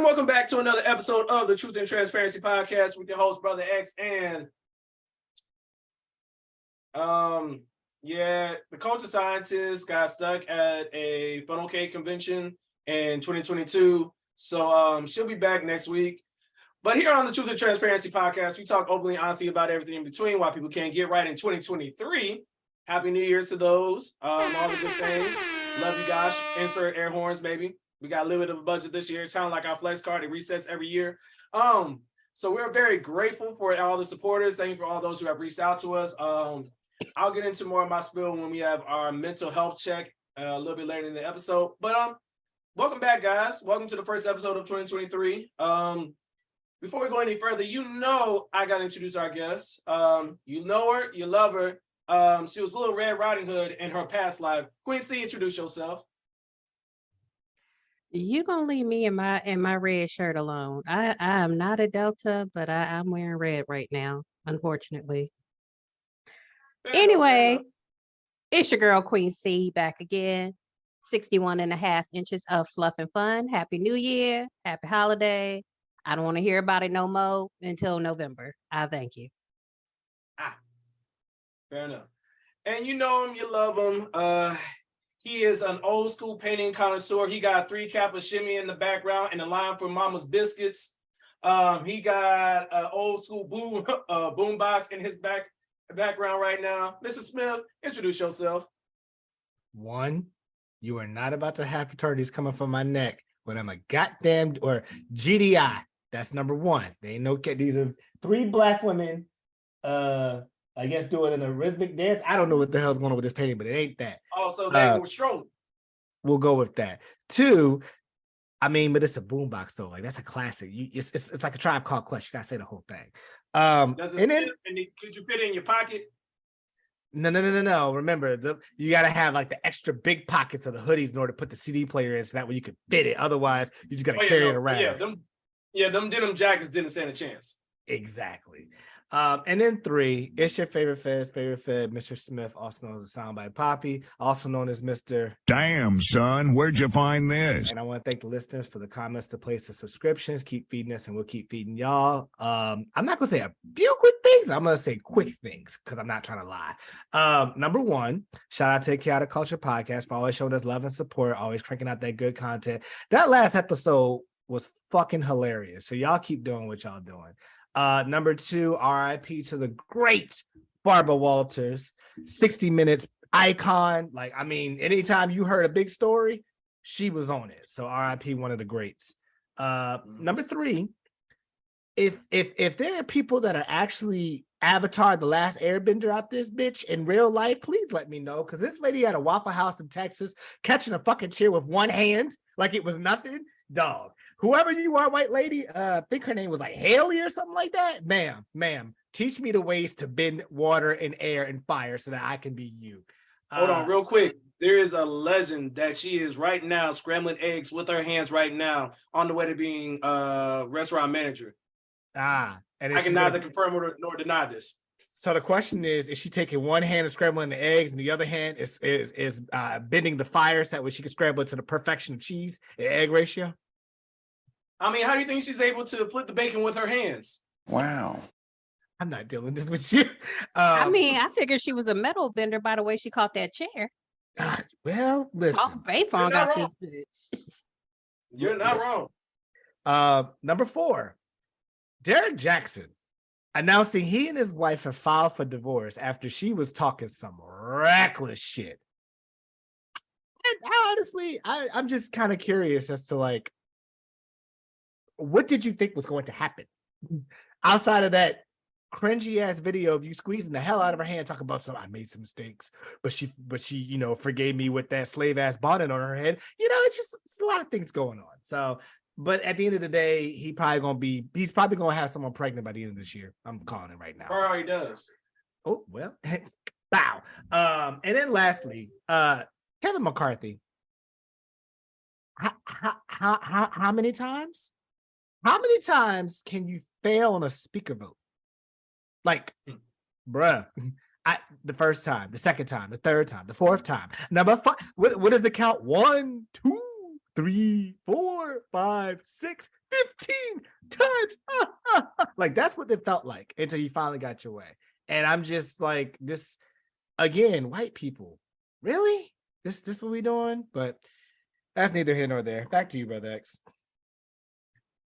And welcome back to another episode of the Truth and Transparency Podcast with your host, Brother X. And the culture scientist got stuck at a funnel cake convention in 2022. So she'll be back next week. But here on the Truth and Transparency Podcast, we talk openly and honestly about everything in between, why people can't get right in 2023. Happy New Year's to those. All the good things. Love you guys. Insert air horns, baby. We got a little bit of a budget this year. It's kind of like our flex card. It resets every year. So we're very grateful for all the supporters. Thank you for all those who have reached out to us. I'll get into more of my spiel when we have our mental health check a little bit later in the episode. But welcome back, guys. Welcome to the first episode of 2023. Before we go any further, I got to introduce our guest. You know her, you love her. She was Little Red Riding Hood in her past life. Queen C, introduce yourself. You gonna leave me in my red shirt alone. I am not a Delta, but I'm wearing red right now, unfortunately. Anyway, it's your girl Queen C back again. 61.5 inches of fluff and fun. Happy New Year. Happy holiday. I don't want to hear about it no more until November. I thank you. Fair enough. And you know him, you love him. He is an old school painting connoisseur. He got 3 Kappa shimmy in the background and a line for Mama's Biscuits. He got an old school boom box in his background right now. Mr. Smith, introduce yourself. One, you are not about to have fraternities coming from my neck when I'm a goddamn or GDI. That's number one. They ain't no these are 3 black women. I guess doing an rhythmic dance. I don't know what the hell's going on with this painting, but it ain't that. Oh, so they were strolling. We'll go with that. 2, but it's a boombox though. Like that's a classic. It's like a Tribe Called Quest. You gotta say the whole thing. Does it could you fit it in your pocket? No. Remember, you gotta have like the extra big pockets of the hoodies in order to put the CD player in, so that way you can fit it. Otherwise, you just gotta carry it around. Them denim jackets didn't stand a chance. Exactly. And then 3, it's your favorite Fed, Mr. Smith, also known as the Soundbite Poppy, also known as Mr. Damn, son, where'd you find this? And I want to thank the listeners for the comments, the place, the subscriptions. Keep feeding us, and we'll keep feeding y'all. I'm not gonna say a few quick things. I'm gonna say quick things because I'm not trying to lie. Number 1, shout out to the Chaotic Culture Podcast for always showing us love and support, always cranking out that good content. That last episode was fucking hilarious. So y'all keep doing what y'all doing. Number 2, RIP to the great Barbara Walters, 60 Minutes icon. Like, I mean, anytime you heard a big story, she was on it. So RIP, one of the greats. Number 3, if there are people that are actually Avatar the Last Airbender out this bitch in real life, please let me know, because this lady at a Waffle House in Texas catching a fucking chair with one hand like it was nothing. Dog, whoever you are, white lady, I think her name was like Haley or something like that. Ma'am, teach me the ways to bend water and air and fire so that I can be you. Hold on real quick. There is a legend that she is right now scrambling eggs with her hands right now on the way to being a restaurant manager. And I can neither confirm nor deny this. So the question is she taking one hand and scrambling the eggs, and the other hand is bending the fire so that way she can scramble it to the perfection of cheese and egg ratio? I mean, how do you think she's able to flip the bacon with her hands? Wow. I'm not dealing this with you. I figured she was a metal bender by the way she caught that chair. Well, listen. Oh, Bayfront got this bitch. You're not wrong. Number 4, Derek Jackson announcing he and his wife have filed for divorce after she was talking some reckless shit. And honestly, I'm just kind of curious as to like, what did you think was going to happen outside of that cringy ass video of you squeezing the hell out of her hand, talking about I made some mistakes, but she forgave me with that slave ass bonnet on her head. It's a lot of things going on. So, but at the end of the day, he's probably gonna have someone pregnant by the end of this year. I'm calling it right now. Or he does. Oh well, bow. And then lastly, Kevin McCarthy. How many times? How many times can you fail on a speaker vote? Like, bruh, the first time, the second time, the third time, the fourth time. Number 5, what is the count? 1, 2, 3, 4, 5, 6, 15 times. Like that's what it felt like until you finally got your way. And I'm just like, this again, white people, really? This what we doing? But that's neither here nor there. Back to you, Brother X.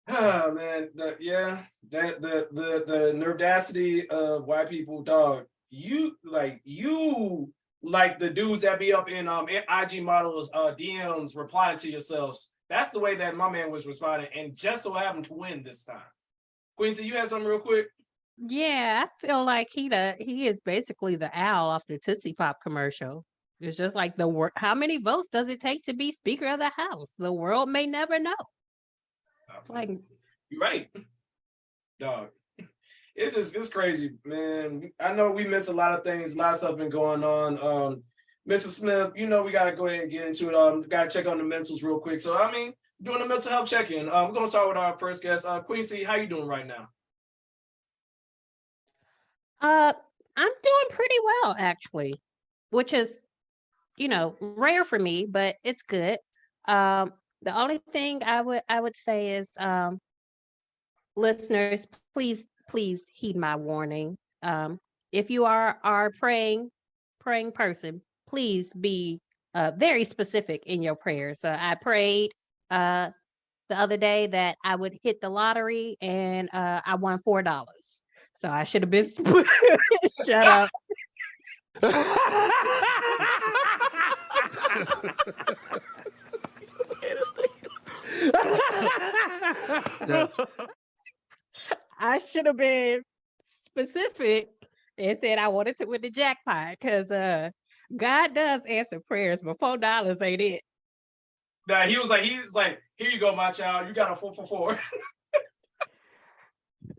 Oh man, the nerdacity of white people, dog. You like the dudes that be up in IG models DMs replying to yourselves. That's the way that my man was responding, and just so happened to win this time. Quincy, you had something real quick? Yeah, I feel like he is basically the owl off the Tootsie Pop commercial. It's just like how many votes does it take to be Speaker of the House? The world may never know. Like, you're right, dog. It's crazy, man. I know we missed a lot of things. A lot of stuff been going on. Mrs. Smith, we gotta go ahead and get into it. Gotta check on the mentals real quick. So, doing a mental health check-in. We're gonna start with our first guest, Quincy. How you doing right now? I'm doing pretty well actually, which is, rare for me, but it's good. The only thing I would say is, listeners, please heed my warning. If you are a praying person, please be very specific in your prayers. I prayed the other day that I would hit the lottery, and I won $4. So I should have been shut up. I should have been specific and said I wanted to win the jackpot, because God does answer prayers, but $4 ain't it. Nah, he was like, here you go, my child. You got a 4 for 4.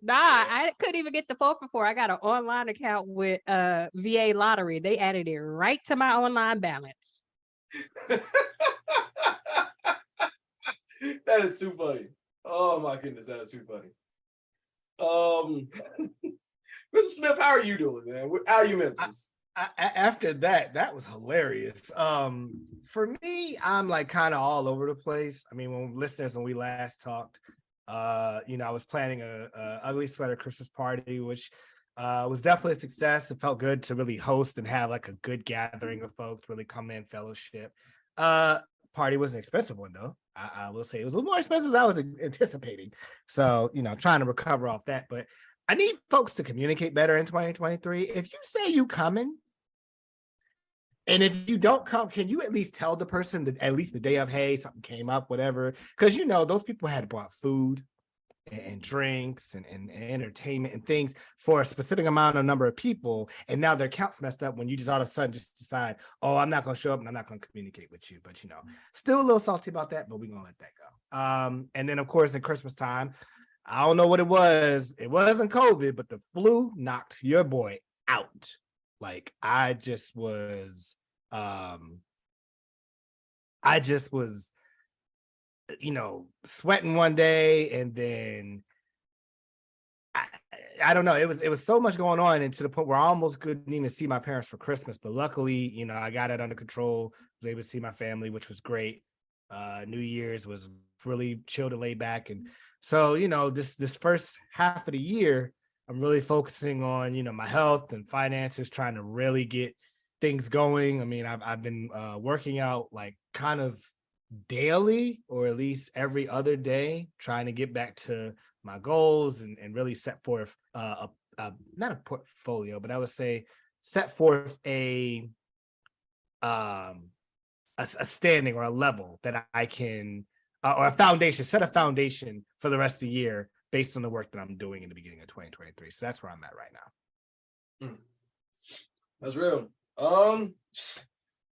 Nah, I couldn't even get the 4 for 4. I got an online account with VA Lottery. They added it right to my online balance. That is too funny. Oh my goodness, that is too funny. Mr. Smith, how are you doing, man? How are you mentals? After that was hilarious. For me, I'm like kind of all over the place. When we last talked, I was planning a ugly sweater Christmas party, which was definitely a success. It felt good to really host and have like a good gathering of folks, really come in, fellowship. Party was an expensive one though. I will say it was a little more expensive than I was anticipating. So, trying to recover off that. But I need folks to communicate better in 2023. If you say you coming, and if you don't come, can you at least tell the person that at least the day of, hey, something came up, whatever? Because those people had brought food and drinks and entertainment and things for a specific number of people, and now their account's messed up when you just all of a sudden just decide, oh, I'm not going to show up and I'm not going to communicate with you. But still a little salty about that, but we're going to let that go. And then of course in Christmas time, I don't know what it was. It wasn't COVID, but the flu knocked your boy out. Like I just was sweating one day, and then I don't know. It was so much going on, and to the point where I almost couldn't even see my parents for Christmas. But luckily, I got it under control. Was able to see my family, which was great. New Year's was really chilled and laid back, and so this first half of the year, I'm really focusing on my health and finances, trying to really get things going. I've been working out like kind of daily, or at least every other day, trying to get back to my goals and really set forth not a portfolio, but I would say set forth a standing or a level that I can or a foundation, set a foundation for the rest of the year based on the work that I'm doing in the beginning of 2023. So that's where I'm at right now. That's real.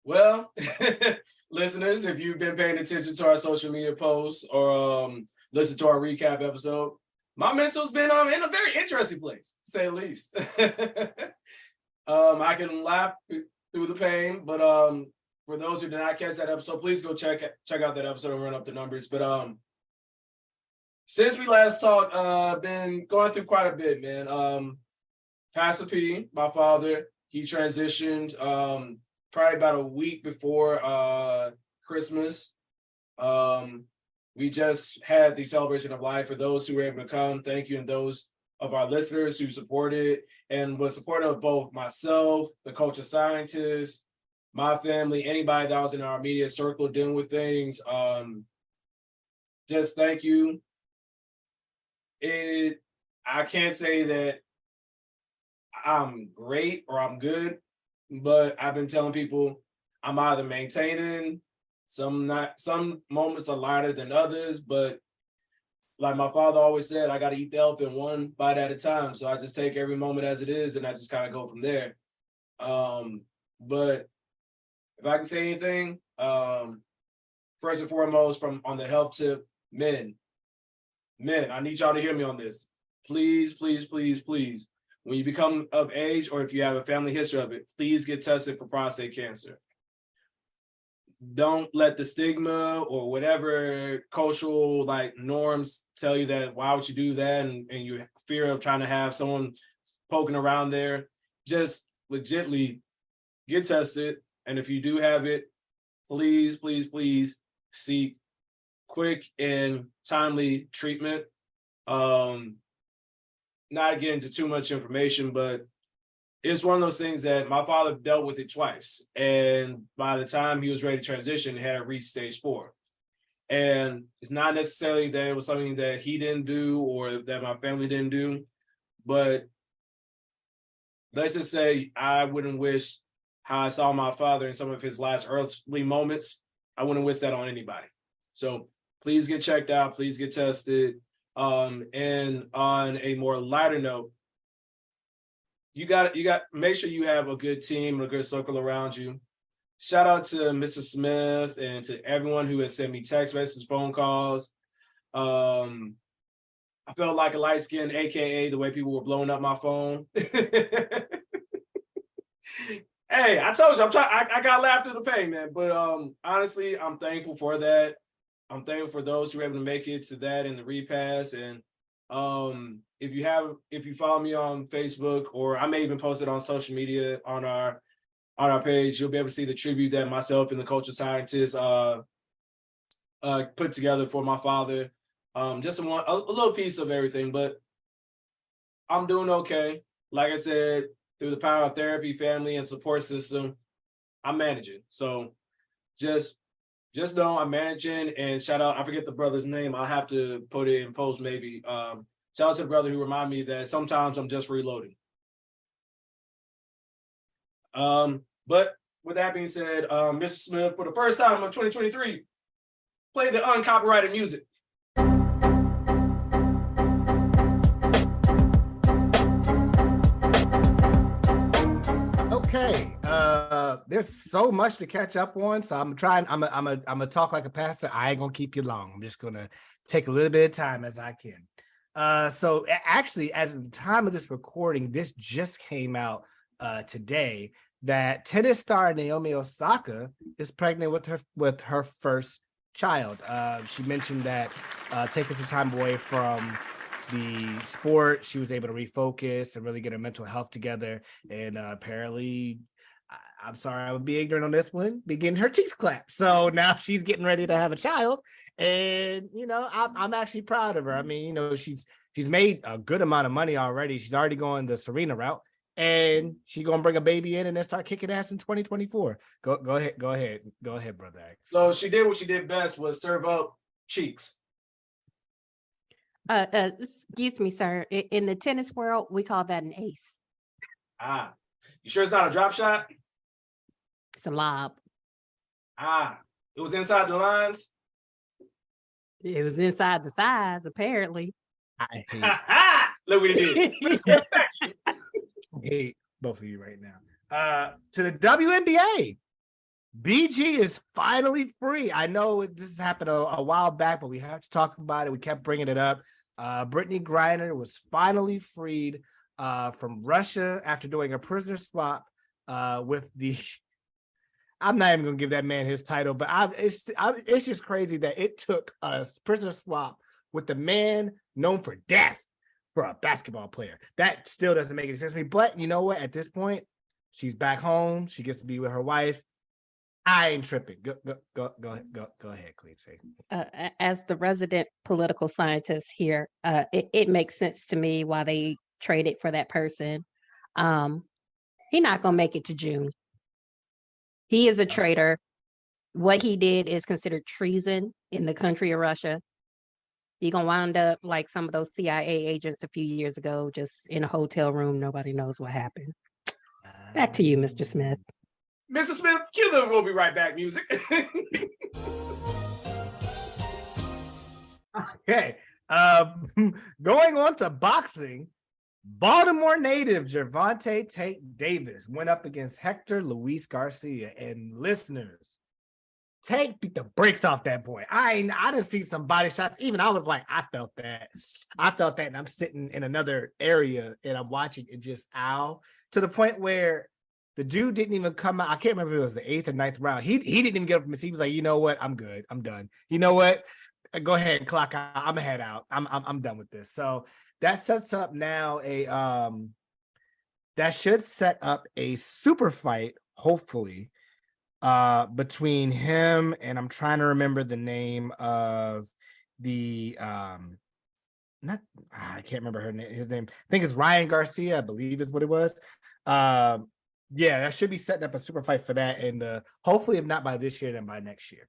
Well, listeners, if you've been paying attention to our social media posts or listen to our recap episode, my mental's been in a very interesting place, to say the least. I can laugh through the pain, but for those who did not catch that episode, please go check out that episode and run up the numbers. But since we last talked, been going through quite a bit, man. Pastor P, my father, he transitioned probably about a week before Christmas. we just had the celebration of life. For those who were able to come, thank you. And those of our listeners who supported and was supportive of both myself, the culture scientist, my family, anybody that was in our immediate circle dealing with things. Just thank you. I can't say that I'm great or I'm good, but I've been telling people I'm either maintaining, some moments are lighter than others, but like my father always said, I got to eat the elephant one bite at a time. So I just take every moment as it is, and I just kind of go from there. But if I can say anything, first and foremost, from on the health tip, men, I need y'all to hear me on this. Please, please, please, please. When you become of age, or if you have a family history of it, please get tested for prostate cancer. Don't let the stigma or whatever cultural like norms tell you that why would you do that, and you fear of trying to have someone poking around there. Just legitly get tested, and if you do have it, please, please, please seek quick and timely treatment. Not get into too much information, but it's one of those things that my father dealt with it twice. And by the time he was ready to transition, he had reached stage 4. And it's not necessarily that it was something that he didn't do or that my family didn't do, but let's just say I wouldn't wish how I saw my father in some of his last earthly moments. I wouldn't wish that on anybody. So please get checked out, please get tested. And on a more lighter note, you got make sure you have a good team, a good circle around you. Shout out to Mrs. Smith and to everyone who has sent me text messages, phone calls. I felt like a light skin, AKA the way people were blowing up my phone. Hey, I told you, I got laughed through the pain, man. But honestly, I'm thankful for that. I'm thankful for those who were able to make it to that in the repass. And if you follow me on Facebook, or I may even post it on social media on our page, you'll be able to see the tribute that myself and the culture scientist put together for my father. Just a little piece of everything, but I'm doing okay. Like I said, through the power of therapy, family, and support system, I'm managing. So just know I'm managing. And shout out, I forget the brother's name. I'll have to put it in post maybe. Shout out to the brother who reminded me that sometimes I'm just reloading. But with that being said, Mr. Smith, for the first time in 2023, play the uncopyrighted music. Okay, there's so much to catch up on, so I'm gonna talk like a pastor. I ain't gonna keep you long. I'm just gonna take a little bit of time as I can. So actually, as of the time of this recording, this just came out today, that tennis star Naomi Osaka is pregnant with her first child. She mentioned that taking some time away from the sport, she was able to refocus and really get her mental health together. And apparently, I'm sorry, I would be ignorant on this one, be getting her cheeks clapped. So now she's getting ready to have a child. And, I'm actually proud of her. I mean, she's made a good amount of money already. She's already going the Serena route, and she's going to bring a baby in and then start kicking ass in 2024. Go ahead, brother X. So she did what she did best, was serve up cheeks. Excuse me, sir. In the tennis world, we call that an ace. Ah, you sure it's not a drop shot? It's a lob. Ah, it was inside the lines? It was inside the thighs, apparently. I Look what he did. I hate both of you right now. To the WNBA, BG is finally free. I know this happened a while back, but we have to talk about it. We kept bringing it up. Brittany Griner was finally freed from Russia after doing a prisoner swap with the. I'm not even gonna give that man his title, but it's just crazy that it took a prisoner swap with the man known for death for a basketball player. That still doesn't make any sense to me. But you know what? At this point, she's back home. She gets to be with her wife. I ain't tripping. Go ahead, Queen C. As the resident political scientist here, it makes sense to me why they traded for that person. He's not gonna make it to June. He is a traitor. What he did is considered treason in the country of Russia. He gonna wind up like some of those CIA agents a few years ago, just in a hotel room. Nobody knows what happened. Back to you, Mr. Smith. Mr. Smith, cue the "We'll be right back" music. Okay. Going on to boxing, Baltimore native Gervonta Tank Davis went up against Hector Luis Garcia. And listeners, Tank beat the brakes off that boy. I didn't see some body shots. Even I was like, I felt that. And I'm sitting in another area and I'm watching it just to the point where the dude didn't even come out. I can't remember if it was the 8th or 9th round. He didn't even get up from his seat. He was like, you know what? I'm good. I'm done. You know what? Go ahead and clock out. I'm gonna head out. I'm done with this. So that sets up now that should set up a super fight, hopefully, between him and I'm trying to remember the name of the I can't remember his name. I think it's Ryan Garcia, I believe is what it was. Yeah, that should be setting up a super fight for that, and hopefully, if not by this year, then by next year.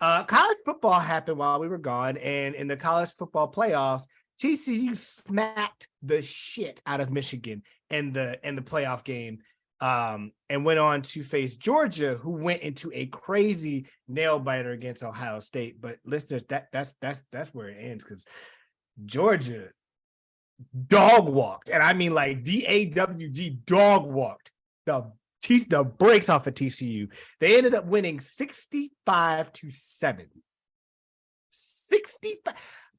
College football happened while we were gone, and in the college football playoffs, TCU smacked the shit out of Michigan in the playoff game, and went on to face Georgia, who went into a crazy nail biter against Ohio State. But listeners, that's where it ends, because Georgia dog walked, and I mean like DAWG dog walked the brakes off of TCU. They ended up winning 65-7. 65.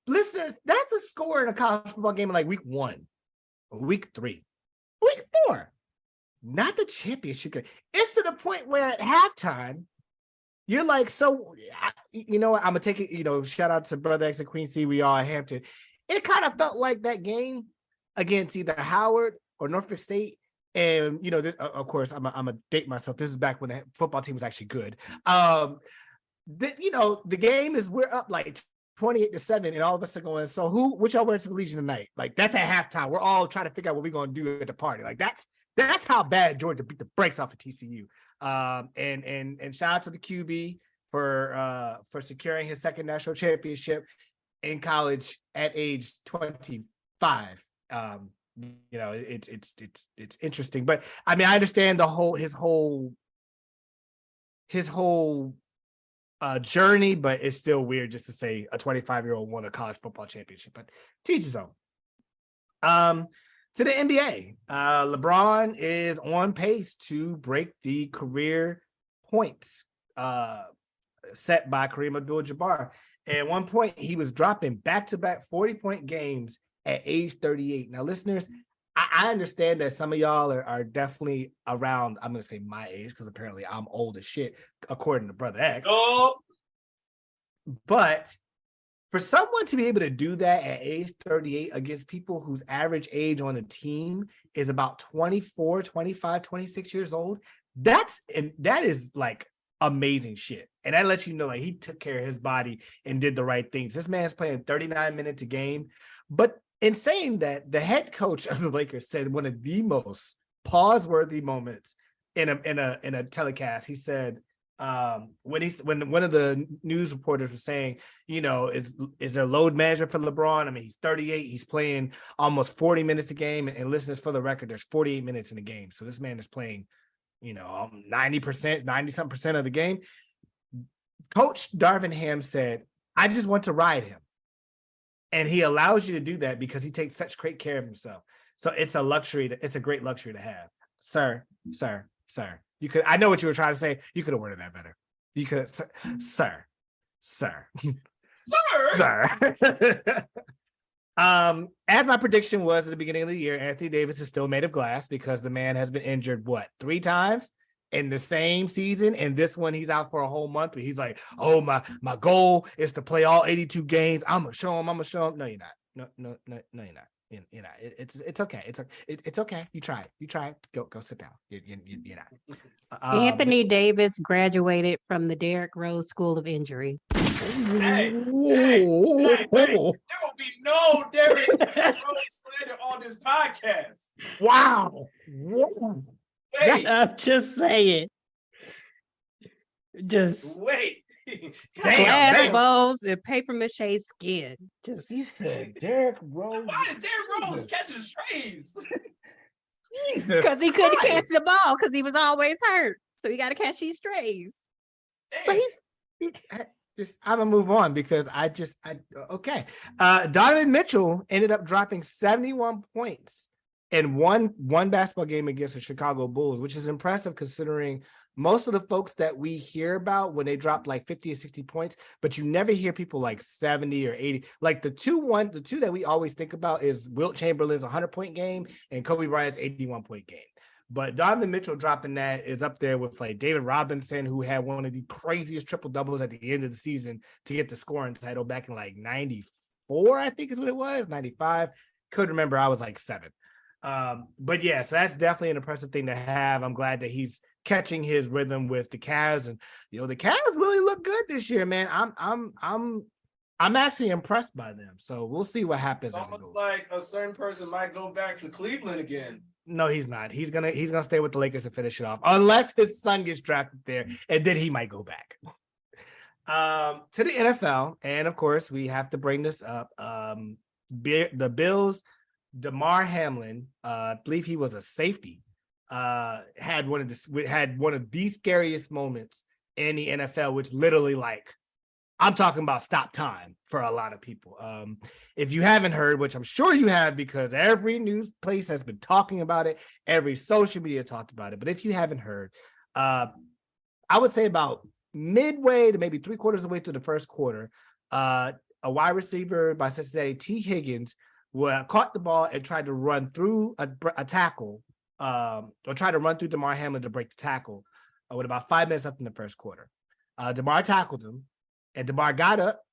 Listeners, that's a score in a college football game in like week 1, or week 3, week 4. Not the championship game. It's to the point where at halftime, you're like, so, you know what? I'm going to take it, shout out to Brother X and Queen C. We all at Hampton. It kind of felt like that game against either Howard or Norfolk State. And, of course, I'm going to date myself. This is back when the football team was actually good. The game is, we're up like 28-7, and all of us are going, so which y'all wearing to the Legion tonight? Like, that's at halftime. We're all trying to figure out what we're going to do at the party. Like, that's how bad Georgia beat the brakes off of TCU. And shout out to the QB for securing his second national championship in college at age 25. It's interesting, but I mean, I understand his whole journey, but it's still weird just to say a 25-year-old won a college football championship. But teach his own. To the NBA, LeBron is on pace to break the career points set by Kareem Abdul-Jabbar. At one point, he was dropping back-to-back 40-point games at age 38. Now, listeners, I understand that some of y'all are definitely around, I'm going to say my age, because apparently I'm old as shit, according to Brother X. Oh. But for someone to be able to do that at age 38 against people whose average age on the team is about 24, 25, 26 years old, that is like amazing shit. And that lets you know, like, he took care of his body and did the right things. This man's playing 39 minutes a game. But in saying that, the head coach of the Lakers said one of the most pause-worthy moments in a telecast. He said, when one of the news reporters was saying, is there load management for LeBron? I mean, he's 38, he's playing almost 40 minutes a game, and listeners, for the record, there's 48 minutes in the game. So this man is playing, 90% of the game. Coach Darvin Ham said, I just want to ride him. And he allows you to do that because he takes such great care of himself. So it's a luxury. It's a great luxury to have. Sir. You could, I know what you were trying to say. You could have worded that better. You could, sir. As my prediction was at the beginning of the year, Anthony Davis is still made of glass because the man has been injured, 3 times in the same season, and this one he's out for a whole month. But he's like, "Oh, my goal is to play all 82 games. I'm gonna show him. No, you're not. No, you're not. It's okay. It's okay. You try it. You try it. Go sit down. You know. Anthony Davis graduated from the Derrick Rose School of Injury. Hey, there will be no Derrick Rose slander on this podcast. Wow. Wait, I'm just saying. Just wait. glass balls and paper mache skin. Just He said Derrick Rose. Why is Derrick Rose catching strays? Jesus. because he couldn't Christ. catch the ball because he was always hurt. So he got to catch these strays. But I'm gonna move on because okay. Donovan Mitchell ended up dropping 71 points in one basketball game against the Chicago Bulls, which is impressive considering most of the folks that we hear about when they drop like 50 or 60 points, but you never hear people like 70 or 80. Like the two that we always think about is Wilt Chamberlain's 100-point game and Kobe Bryant's 81-point game. But Donovan Mitchell dropping that is up there with like David Robinson, who had one of the craziest triple doubles at the end of the season to get the scoring title back in like 94, I think is what it was, 95. Couldn't remember. I was like 7. But yeah, so that's definitely an impressive thing to have. I'm glad that he's catching his rhythm with the Cavs, and the Cavs really look good this year, man. I'm actually impressed by them. So we'll see what happens. It's almost like a certain person might go back to Cleveland again. No, he's not. He's gonna stay with the Lakers and finish it off, unless his son gets drafted there, and then he might go back. To the NFL, and of course we have to bring this up. The Bills, Damar Hamlin, I believe he was a safety, had one of the scariest moments in the NFL, which literally, like, I'm talking about stop time for a lot of people. If you haven't heard, which I'm sure you have because every news place has been talking about it, every social media talked about it. But if you haven't heard, I would say about midway to maybe 3/4 of the way through the first quarter, a wide receiver by Cincinnati, T. Higgins, caught the ball and tried to run through a tackle, or tried to run through Damar Hamlin to break the tackle with about 5 minutes left in the first quarter. Damar tackled him, and Damar got up.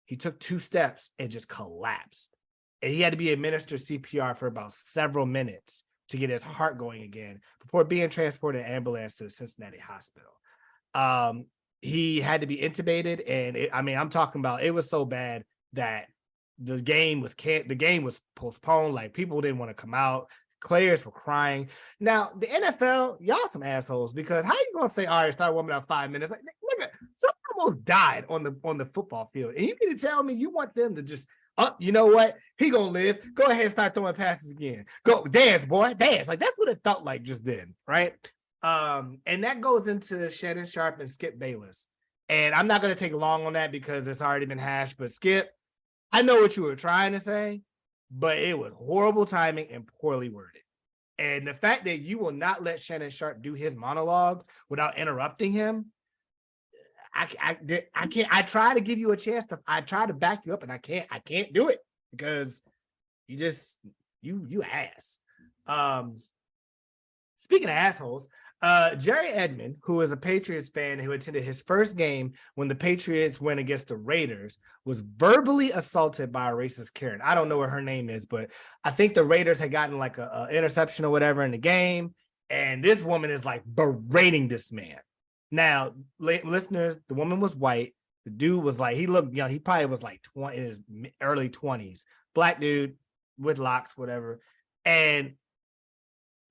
He took 2 steps and just collapsed. And he had to be administered CPR for about several minutes to get his heart going again before being transported in an ambulance to the Cincinnati hospital. He had to be intubated, and I'm talking about, it was so bad that the game was postponed. Like, people didn't want to come out. Players were crying. Now, the NFL, y'all some assholes, because how you gonna say, all right, start warming up 5 minutes? Like, nigga, someone almost died on the football field, and you can tell me you want them to just, you know what? He gonna live. Go ahead and start throwing passes again. Go dance, boy, dance. Like, that's what it felt like just then, right? And that goes into Shannon Sharp and Skip Bayless. And I'm not gonna take long on that because it's already been hashed. But Skip, I know what you were trying to say, but it was horrible timing and poorly worded. And the fact that you will not let Shannon Sharp do his monologues without interrupting him, I can't. I try to give you a chance I try to back you up, and I can't do it because you ass. Speaking of assholes, Jerry Edmond, who is a Patriots fan who attended his first game when the Patriots went against the Raiders, was verbally assaulted by a racist Karen. I don't know what her name is, but I think the Raiders had gotten like a interception or whatever in the game, and this woman is like berating this man. Now, listeners, the woman was white. The dude was like, he looked young. He probably was like 20, in his early 20s. Black dude with locks, whatever. And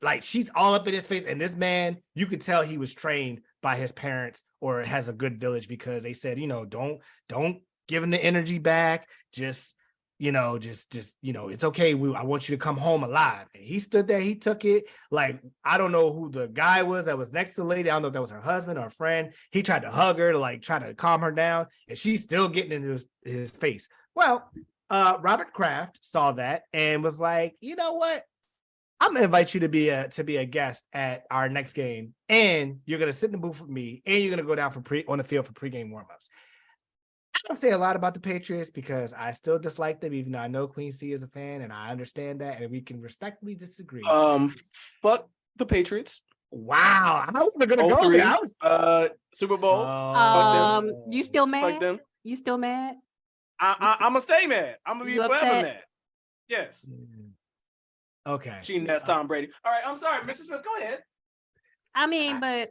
like, she's all up in his face. And this man, you could tell he was trained by his parents or has a good village, because they said, don't give him the energy back. Just, it's okay. I want you to come home alive. And he stood there. He took it. Like, I don't know who the guy was that was next to the lady. I don't know if that was her husband or a friend. He tried to hug her to like try to calm her down, and she's still getting into his face. Well, Robert Kraft saw that and was like, you know what? I'm gonna invite you to be a guest at our next game, and you're gonna sit in the booth with me, and you're gonna go down on the field for pregame warmups. I don't say a lot about the Patriots because I still dislike them, even though I know Queen C is a fan, and I understand that, and we can respectfully disagree. Fuck the Patriots. Wow, how are we gonna go there? Super Bowl. You still mad? Fuck them. You still mad? I'm gonna stay mad. I'm gonna be forever mad. Yes. Okay. Cheating that's Tom Brady. All right, I'm sorry, Mr. Smith. Go ahead. I mean, but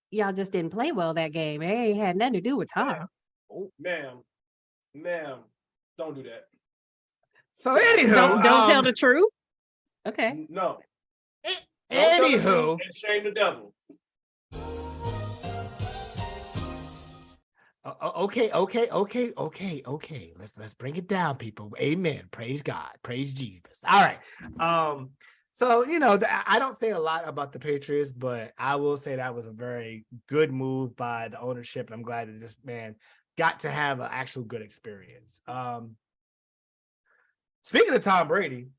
y'all just didn't play well that game. It ain't had nothing to do with Tom. Ma'am, don't do that. So anywho, Don't tell the truth. Okay. No. Don't tell the truth anywho, and shame the devil. Okay. Let's bring it down, people. Amen. Praise God. Praise Jesus. All right. So I don't say a lot about the Patriots, but I will say that was a very good move by the ownership. I'm glad that this man got to have an actual good experience. Speaking of Tom Brady,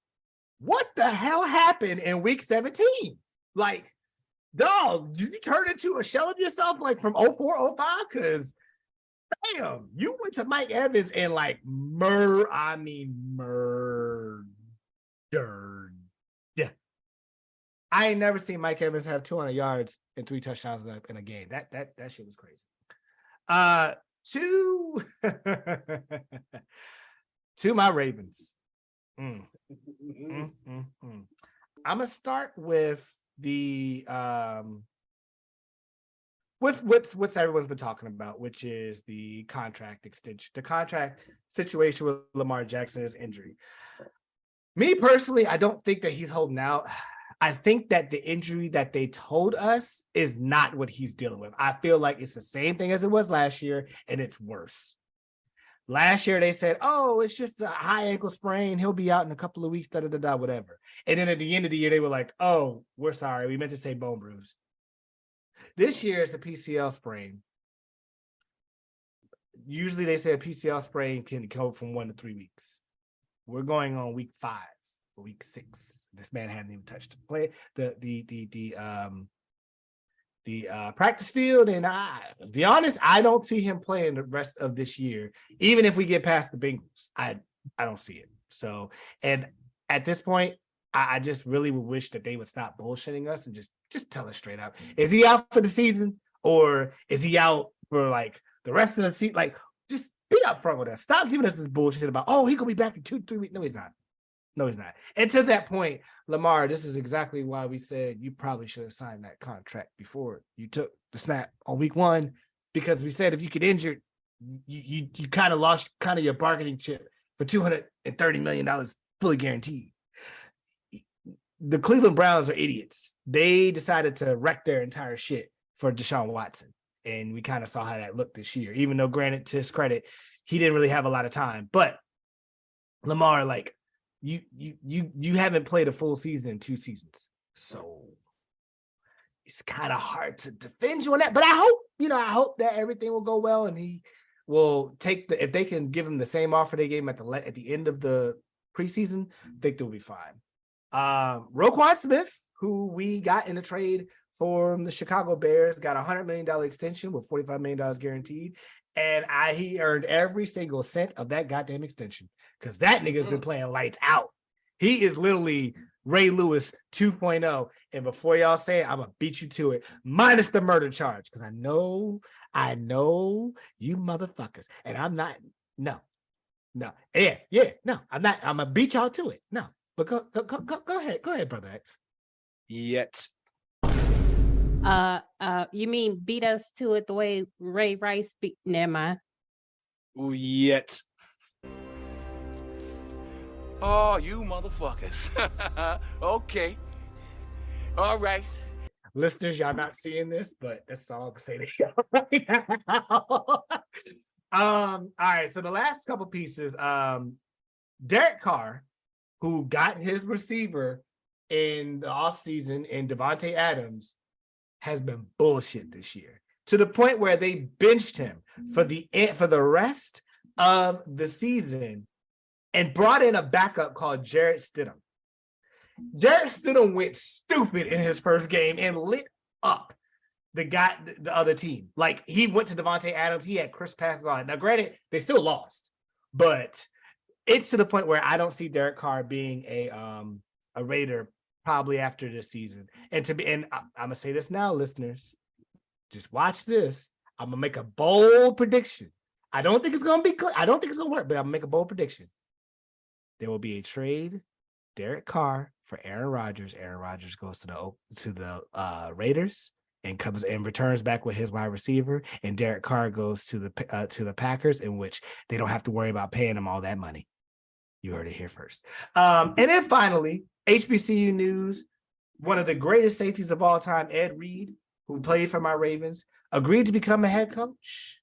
what the hell happened in week 17? Like, dog, did you turn into a shell of yourself like from 04, 05? Because damn, you went to Mike Evans and like murdered. Yeah. I ain't never seen Mike Evans have 200 yards and 3 touchdowns in a game. That shit was crazy. To my Ravens. I'm gonna start with the with what's everyone's been talking about, which is the contract extension, the contract situation with Lamar Jackson's injury. Me personally, I don't think that he's holding out. I think that the injury that they told us is not what he's dealing with. I feel like it's the same thing as it was last year, and it's worse. Last year, they said, oh, it's just a high ankle sprain. He'll be out in a couple of weeks, whatever. And then at the end of the year, they were like, oh, we're sorry. We meant to say bone bruise. This year, it's a PCL sprain. Usually, they say a PCL sprain can go from 1 to 3 weeks. We're going on week 5 or week 6. This man hadn't even touched the play, the practice field, and to be honest, I don't see him playing the rest of this year. Even if we get past the Bengals, I don't see it. So, and at this point, I just really would wish that they would stop bullshitting us and just tell us straight out: is he out for the season, or is he out for like the rest of the season? Like, just be upfront with us. Stop giving us this bullshit about, oh, he could be back in 2-3 weeks. No, he's not. No, he's not. And to that point, Lamar, this is exactly why we said you probably should have signed that contract before you took the snap on week 1, because we said if you get injured, you kind of lost kind of your bargaining chip for $230 million fully guaranteed. The Cleveland Browns are idiots. They decided to wreck their entire shit for Deshaun Watson. And we kind of saw how that looked this year, even though, granted, to his credit, he didn't really have a lot of time. But Lamar, like, you haven't played a full season in 2 seasons, so it's kind of hard to defend you on that. But I hope that everything will go well, and he will take if they can give him the same offer they gave him at the end of the preseason, I think they'll be fine. Roquan Smith, who we got in a trade from the Chicago Bears, got a $100 million extension with $45 million guaranteed. And he earned every single cent of that goddamn extension, because that nigga's been playing lights out. He is literally Ray Lewis 2.0. And before y'all say it, I'm going to beat you to it, minus the murder charge, because I know you motherfuckers. And I'm not, no. Yeah, no, I'm not. I'm going to beat y'all to it. No, but go ahead, Brother X. Yet. You mean beat us to it the way Ray Rice beat? Never mind. Ooh, yet. Oh, you motherfuckers. Okay. All right. Listeners, y'all not seeing this, but that's all I'm saying to y'all right now. All right, so the last couple pieces, Derek Carr, who got his receiver in the offseason in Devontae Adams, has been bullshit this year, to the point where they benched him for the rest of the season and brought in a backup called Jarrett Stidham. Jarrett Stidham went stupid in his first game and lit up the other team. Like, he went to Devontae Adams. He had crisp passes on it. Now, granted, they still lost, but it's to the point where I don't see Derek Carr being a Raider probably after this season. And I'm gonna say this now, listeners, just watch this. I'm gonna make a bold prediction. I don't think it's gonna be good. I don't think it's gonna work, but I'm gonna make a bold prediction. There will be a trade Derek Carr for Aaron Rodgers. Aaron Rodgers goes to the Raiders and comes and returns back with his wide receiver. And Derek Carr goes to the Packers, in which they don't have to worry about paying him all that money. You heard it here first. And then finally, HBCU news. One of the greatest safeties of all time, Ed Reed, who played for my Ravens, agreed to become a head coach.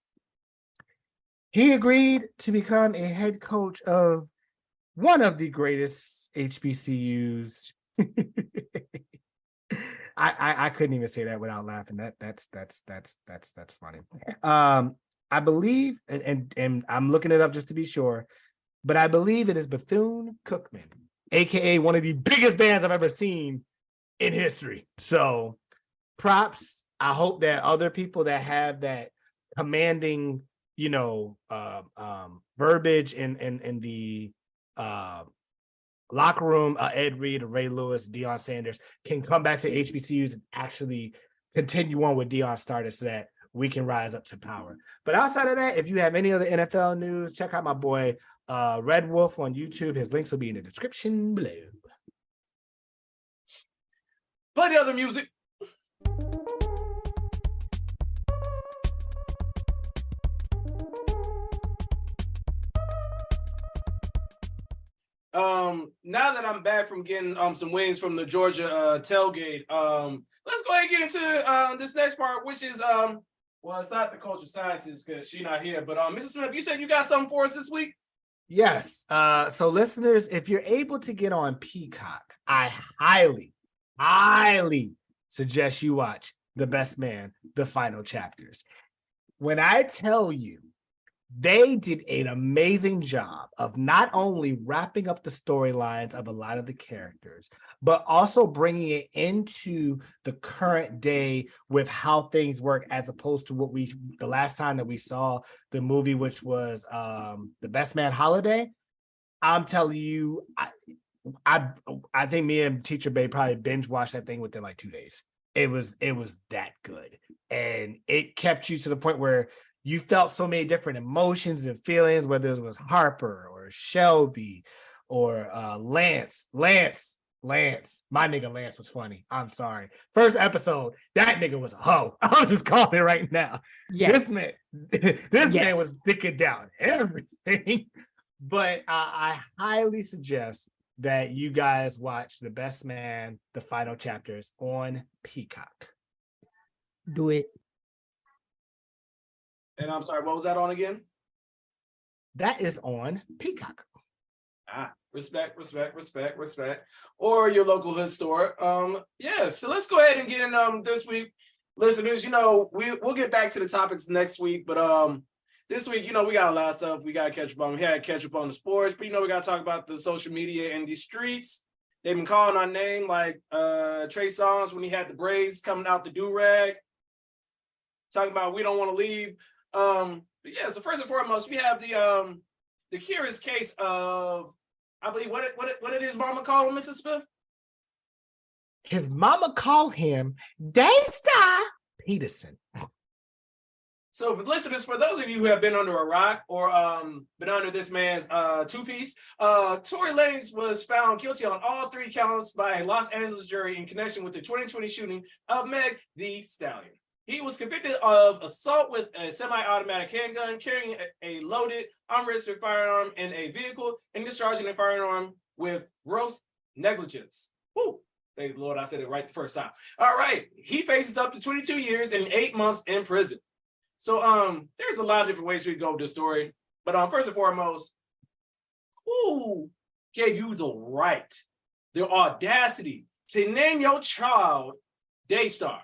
He agreed to become a head coach of one of the greatest HBCUs. I couldn't even say that without laughing. That's funny. I believe, and I'm looking it up just to be sure, but I believe it is Bethune-Cookman, aka one of the biggest bands I've ever seen in history. So props. I hope that other people that have that commanding, verbiage in the locker room, Ed Reed, Ray Lewis, Deion Sanders, can come back to HBCUs and actually continue on with Deion started so that we can rise up to power. But outside of that, if you have any other NFL news, check out my boy Red Wolf on YouTube. His links will be in the description below. Play the other music. Now that I'm back from getting some wings from the Georgia tailgate, let's go ahead and get into this next part, which is well, it's not the culture scientist because she's not here, but Mrs. Smith, you said you got something for us this week? Yes. So listeners, if you're able to get on Peacock, I highly suggest you watch The Best Man, The Final Chapters. When I tell you, they did an amazing job of not only wrapping up the storylines of a lot of the characters, but also bringing it into the current day with how things work, as opposed to what the last time that we saw the movie, which was The Best Man Holiday. I'm telling you, I think me and Teacher Bay probably binge watched that thing within like 2 days. It was that good, and it kept you to the point where you felt so many different emotions and feelings, whether it was Harper or Shelby or Lance. My nigga Lance was funny. I'm sorry. First episode, that nigga was a hoe. I'll just call it right now. Yes. This man was dicking down everything. But I highly suggest that you guys watch The Best Man, The Final Chapters on Peacock. Do it. And I'm sorry, what was that on again? That is on Peacock. Respect. Or your local hood store. Yeah, so let's go ahead and get in this week. Listeners, we'll get back to the topics next week, but this week, we got a lot of stuff we gotta catch up on. We had to catch up on the sports, but we gotta talk about the social media and the streets. They've been calling our name like Trey Songz when he had the braids coming out the do-rag. Talking about we don't want to leave. But yeah, so first and foremost, we have the curious case of, I believe, what did his mama call him, Mrs. Smith? His mama called him Daystar Peterson. So, listeners, for those of you who have been under a rock or been under this man's two-piece, Tory Lanez was found guilty on all 3 counts by a Los Angeles jury in connection with the 2020 shooting of Meg Thee Stallion. He was convicted of assault with a semi-automatic handgun, carrying a loaded, unregistered firearm in a vehicle, and discharging a firearm with gross negligence. Woo! Thank the Lord, I said it right the first time. All right, he faces up to 22 years and 8 months in prison. So there's a lot of different ways we go with this story. But first and foremost, who gave you the right, the audacity to name your child Daystar?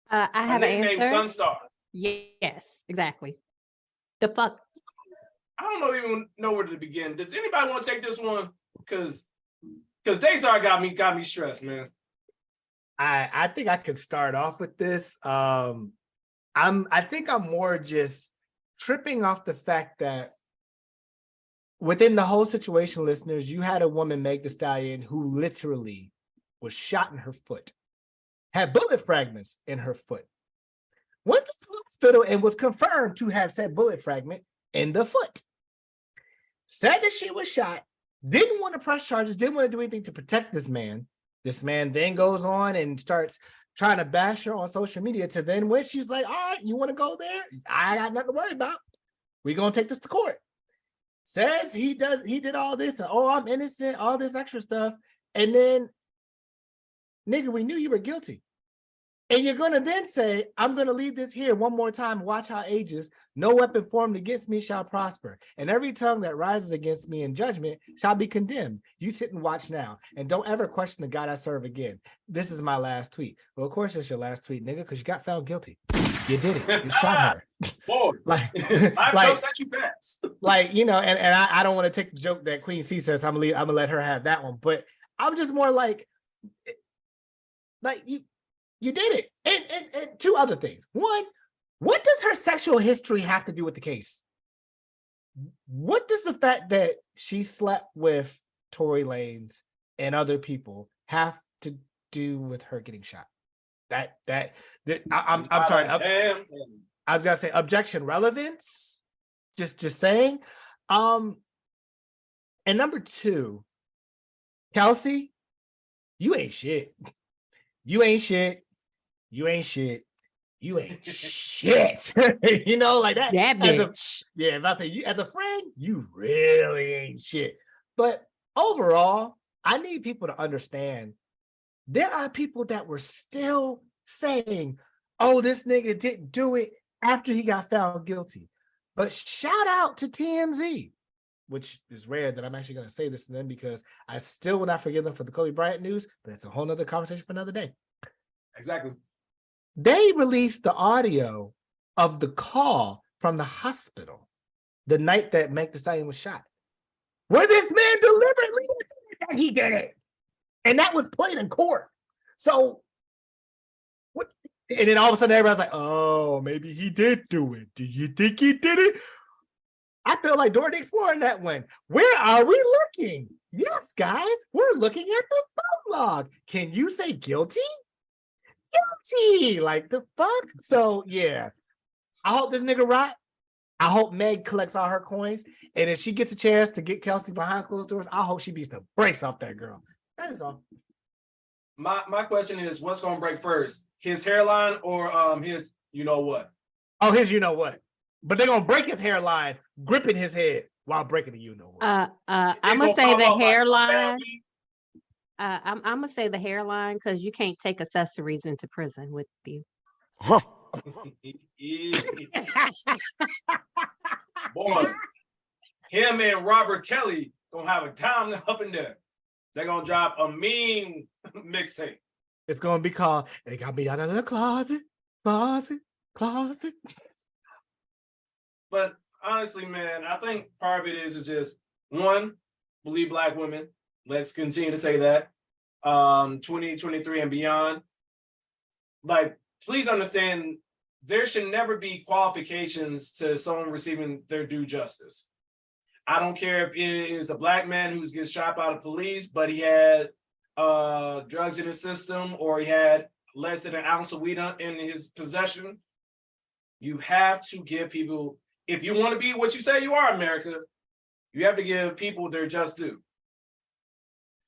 I have an answer. Sunstar. Yes, exactly. The fuck. I don't even know where to begin. Does anybody want to take this one? Because Daystar got me stressed, man. I think I could start off with this. I think I'm more just tripping off the fact that within the whole situation, listeners, you had a woman, Meg Thee Stallion, who literally was shot in her foot, had bullet fragments in her foot, went to the hospital and was confirmed to have said bullet fragment in the foot, said that she was shot, didn't want to press charges, didn't want to do anything to protect this man. This man then goes on and starts trying to bash her on social media to then when she's like, all right, you want to go there? I got nothing to worry about. We're going to take this to court. Says he did all this and oh, I'm innocent, all this extra stuff. And then, nigga, we knew you were guilty. And you're going to then say, I'm going to leave this here one more time. Watch how it ages. No weapon formed against me shall prosper. And every tongue that rises against me in judgment shall be condemned. You sit and watch now. And don't ever question the God I serve again. This is my last tweet. Well, of course, it's your last tweet, nigga, because you got found guilty. You did it. You shot her. Boy, like, jokes that you passed. like, you know, and I don't want to take the joke that Queen C says. I'm gonna let her have that one. But I'm just more like you did it. And two other things. One, what does her sexual history have to do with the case? What does the fact that she slept with Tory Lanez and other people have to do with her getting shot? I'm sorry. I was gonna say objection relevance. Just saying. And number two, Kelsey, you ain't shit. You ain't shit. You ain't shit. You ain't shit. You know, like that. That bitch. If I say you as a friend, you really ain't shit. But overall, I need people to understand there are people that were still saying, oh, this nigga didn't do it after he got found guilty. But shout out to TMZ, which is rare that I'm actually going to say this to them because I still will not forgive them for the Kobe Bryant news, but it's a whole nother conversation for another day. Exactly. They released the audio of the call from the hospital the night that Meg Thee Stallion was shot, where this man deliberately admitted that he did it. And that was played in court. So, what? And then all of a sudden, everybody's like, oh, maybe he did do it. Do you think he did it? I feel like Dora the Explorer in that one. Where are we looking? Yes, guys, we're looking at the phone log. Can you say guilty? Guilty. Like the fuck? So, yeah. I hope this nigga rot. I hope Meg collects all her coins. And if she gets a chance to get Kelsey behind closed doors, I hope she beats the brakes off that girl. That is all. My question is, what's gonna break first? His hairline or his you know what? Oh, his you know what? But they're gonna break his hairline, gripping his head while breaking the you know what. I'm gonna say the hairline. I'm gonna say the hairline because you can't take accessories into prison with you. Boy, him and Robert Kelly gonna have a time up in there. They're gonna drop a mean mixtape. It's gonna be called "They Got Me Out of the Closet." But honestly, man, I think part of it is just one, believe Black women. Let's continue to say that. 2023 and beyond. Like, please understand, there should never be qualifications to someone receiving their due justice. I don't care if it is a Black man who gets shot by the police, but he had drugs in his system, or he had less than an ounce of weed in his possession. You have to give people, if you want to be what you say you are, America, you have to give people their just due.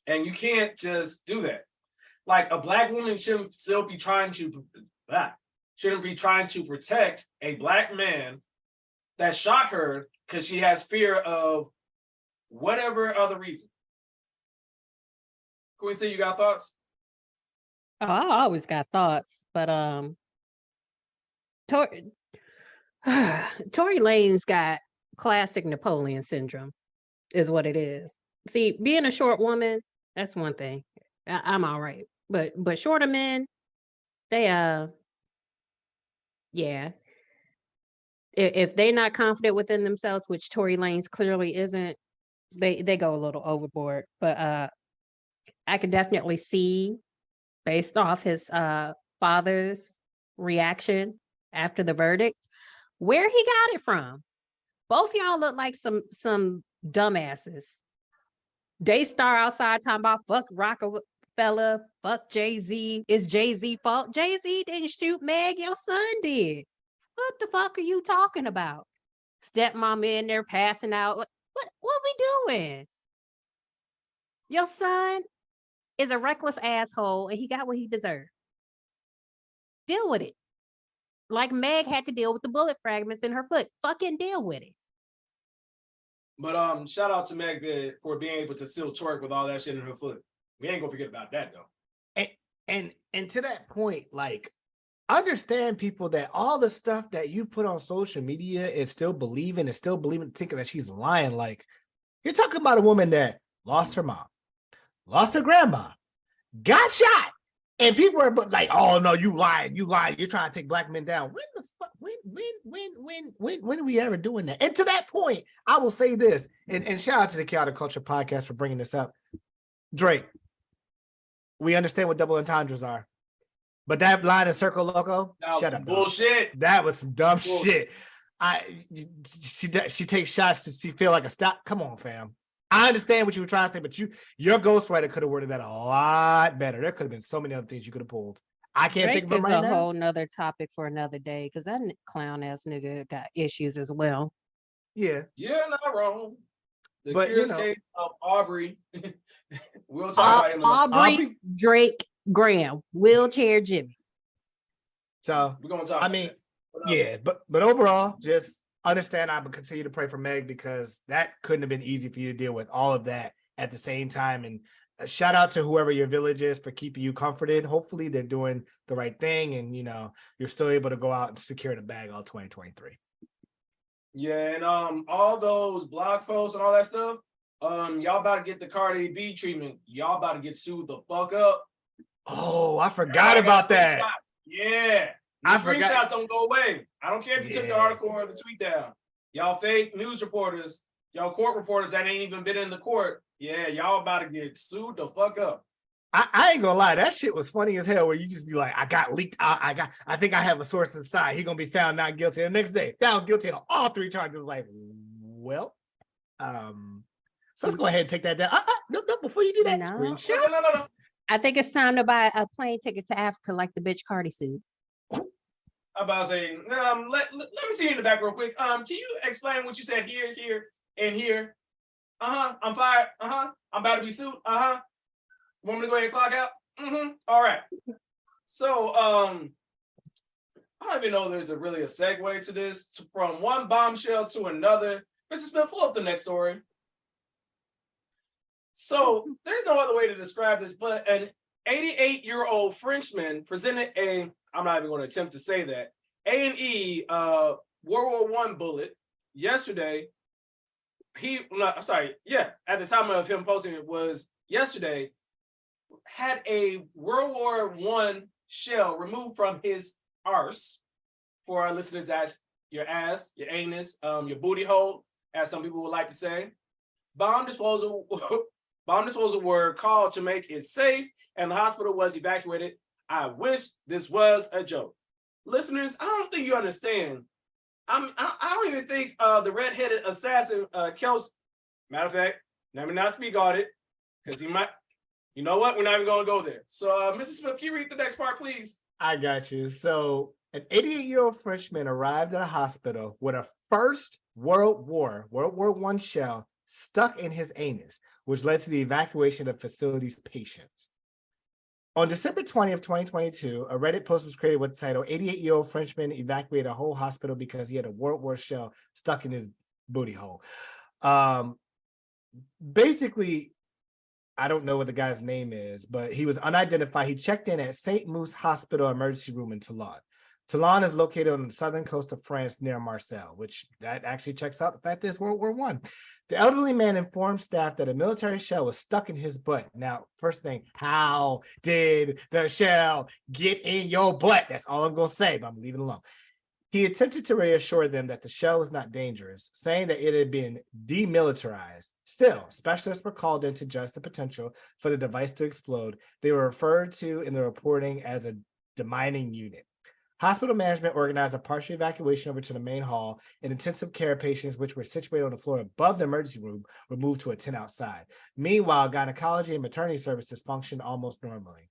And you can't just do that. Like, a Black woman shouldn't be trying to protect a Black man that shot her because she has fear of whatever other reason. Queen C, you got thoughts? Oh, I always got thoughts, but Tory Lanez got classic Napoleon syndrome, is what it is. See, being a short woman, that's one thing. I'm all right, but shorter men, they yeah. If they're not confident within themselves, which Tory Lanez clearly isn't, they go a little overboard. But I could definitely see, based off his father's reaction after the verdict, where he got it from. Both y'all look like some dumbasses. Daystar outside talking about fuck Rockefeller, fuck Jay-Z. It's Jay-Z fault. Jay-Z didn't shoot Meg, your son did. What the fuck are you talking about? Stepmom in there passing out. What we doing? Your son is a reckless asshole and he got what he deserved. Deal with it. Like Meg had to deal with the bullet fragments in her foot. Fucking deal with it. But shout out to Meg for being able to still twerk with all that shit in her foot. We ain't gonna forget about that though. And to that point, like, understand people that all the stuff that you put on social media and still believing, thinking that she's lying. Like, you're talking about a woman that lost her mom, lost her grandma, got shot, and people are like, "Oh no, you lying, you're trying to take black men down." When the fuck? When are we ever doing that? And to that point, I will say this, and shout out to the Chaotic Culture Podcast for bringing this up. Drake, we understand what double entendres are. But that line in Circle Loco, shut up. Bullshit. That was some dumb shit. She takes shots to see feel like a stop. Come on, fam. I understand what you were trying to say, but your ghostwriter could have worded that a lot better. There could have been so many other things you could have pulled. I can't think of them right now. Drake is a whole nother topic for another day because that clown ass nigga got issues as well. Yeah. You're not wrong. The But, curious you know, case of Aubrey. We'll talk about him. Aubrey, Drake, Graham, wheelchair Jimmy. So We're gonna talk. I mean, yeah, but overall, just understand I would continue to pray for Meg because that couldn't have been easy for you to deal with all of that at the same time. And shout out to whoever your village is for keeping you comforted. Hopefully they're doing the right thing and you're still able to go out and secure the bag all 2023. Yeah, and all those blog posts and all that stuff, y'all about to get the Cardi B treatment. Y'all about to get sued the fuck up. Oh, I forgot about that. Yeah. I Screenshots forgot. don't go away. I don't care if you took the article or the tweet down. Y'all fake news reporters, y'all court reporters that ain't even been in the court. Yeah, y'all about to get sued the fuck up. I ain't gonna lie, that shit was funny as hell where you just be like, I got leaked out. I think I have a source inside. He gonna be found not guilty. The next day, found guilty on all three charges. Like, well, so let's go ahead and take that down. No, before you do that, No. screenshot. No. I think it's time to buy a plane ticket to Africa like the bitch Cardi sued. I'm about to say, let me see you in the back real quick. Can you explain what you said here, and here? I'm fired. I'm about to be sued. Want me to go ahead and clock out? All right. So, I don't even know there's really a segue to this. From one bombshell to another. Mr. Smith, pull up the next story. So, there's no other way to describe this, but an 88-year-old Frenchman presented I'm not even going to attempt to say that, A&E World War I bullet yesterday. At the time of him posting it was yesterday, had a World War I shell removed from his arse. For our listeners, that's your ass, your anus, your booty hole, as some people would like to say. Bomb disposal were called to make it safe, and the hospital was evacuated. I wish this was a joke. Listeners, I don't think you understand. I don't even think the red-headed assassin, Kelsey, matter of fact, let me not speak on it, because he might, you know what? We're not even going to go there. So, Mrs. Smith, can you read the next part, please? I got you. So, an 88-year-old Frenchman arrived at a hospital with a First World War I shell stuck in his anus, which led to the evacuation of facility's patients. On December 20th, 2022, a Reddit post was created with the title, 88-year-old Frenchman evacuated a whole hospital because he had a World War shell stuck in his booty hole. Basically, I don't know what the guy's name is, but he was unidentified. He checked in at St. Moose Hospital emergency room in Toulon. Toulon is located on the southern coast of France near Marseille, which that actually checks out the fact that it's World War I. The elderly man informed staff that a military shell was stuck in his butt. Now, first thing, how did the shell get in your butt? That's all I'm going to say, but I'm leaving it alone. He attempted to reassure them that the shell was not dangerous, saying that it had been demilitarized. Still, specialists were called in to judge the potential for the device to explode. They were referred to in the reporting as a demining unit. Hospital management organized a partial evacuation over to the main hall, and intensive care patients, which were situated on the floor above the emergency room, were moved to a tent outside. Meanwhile, gynecology and maternity services functioned almost normally.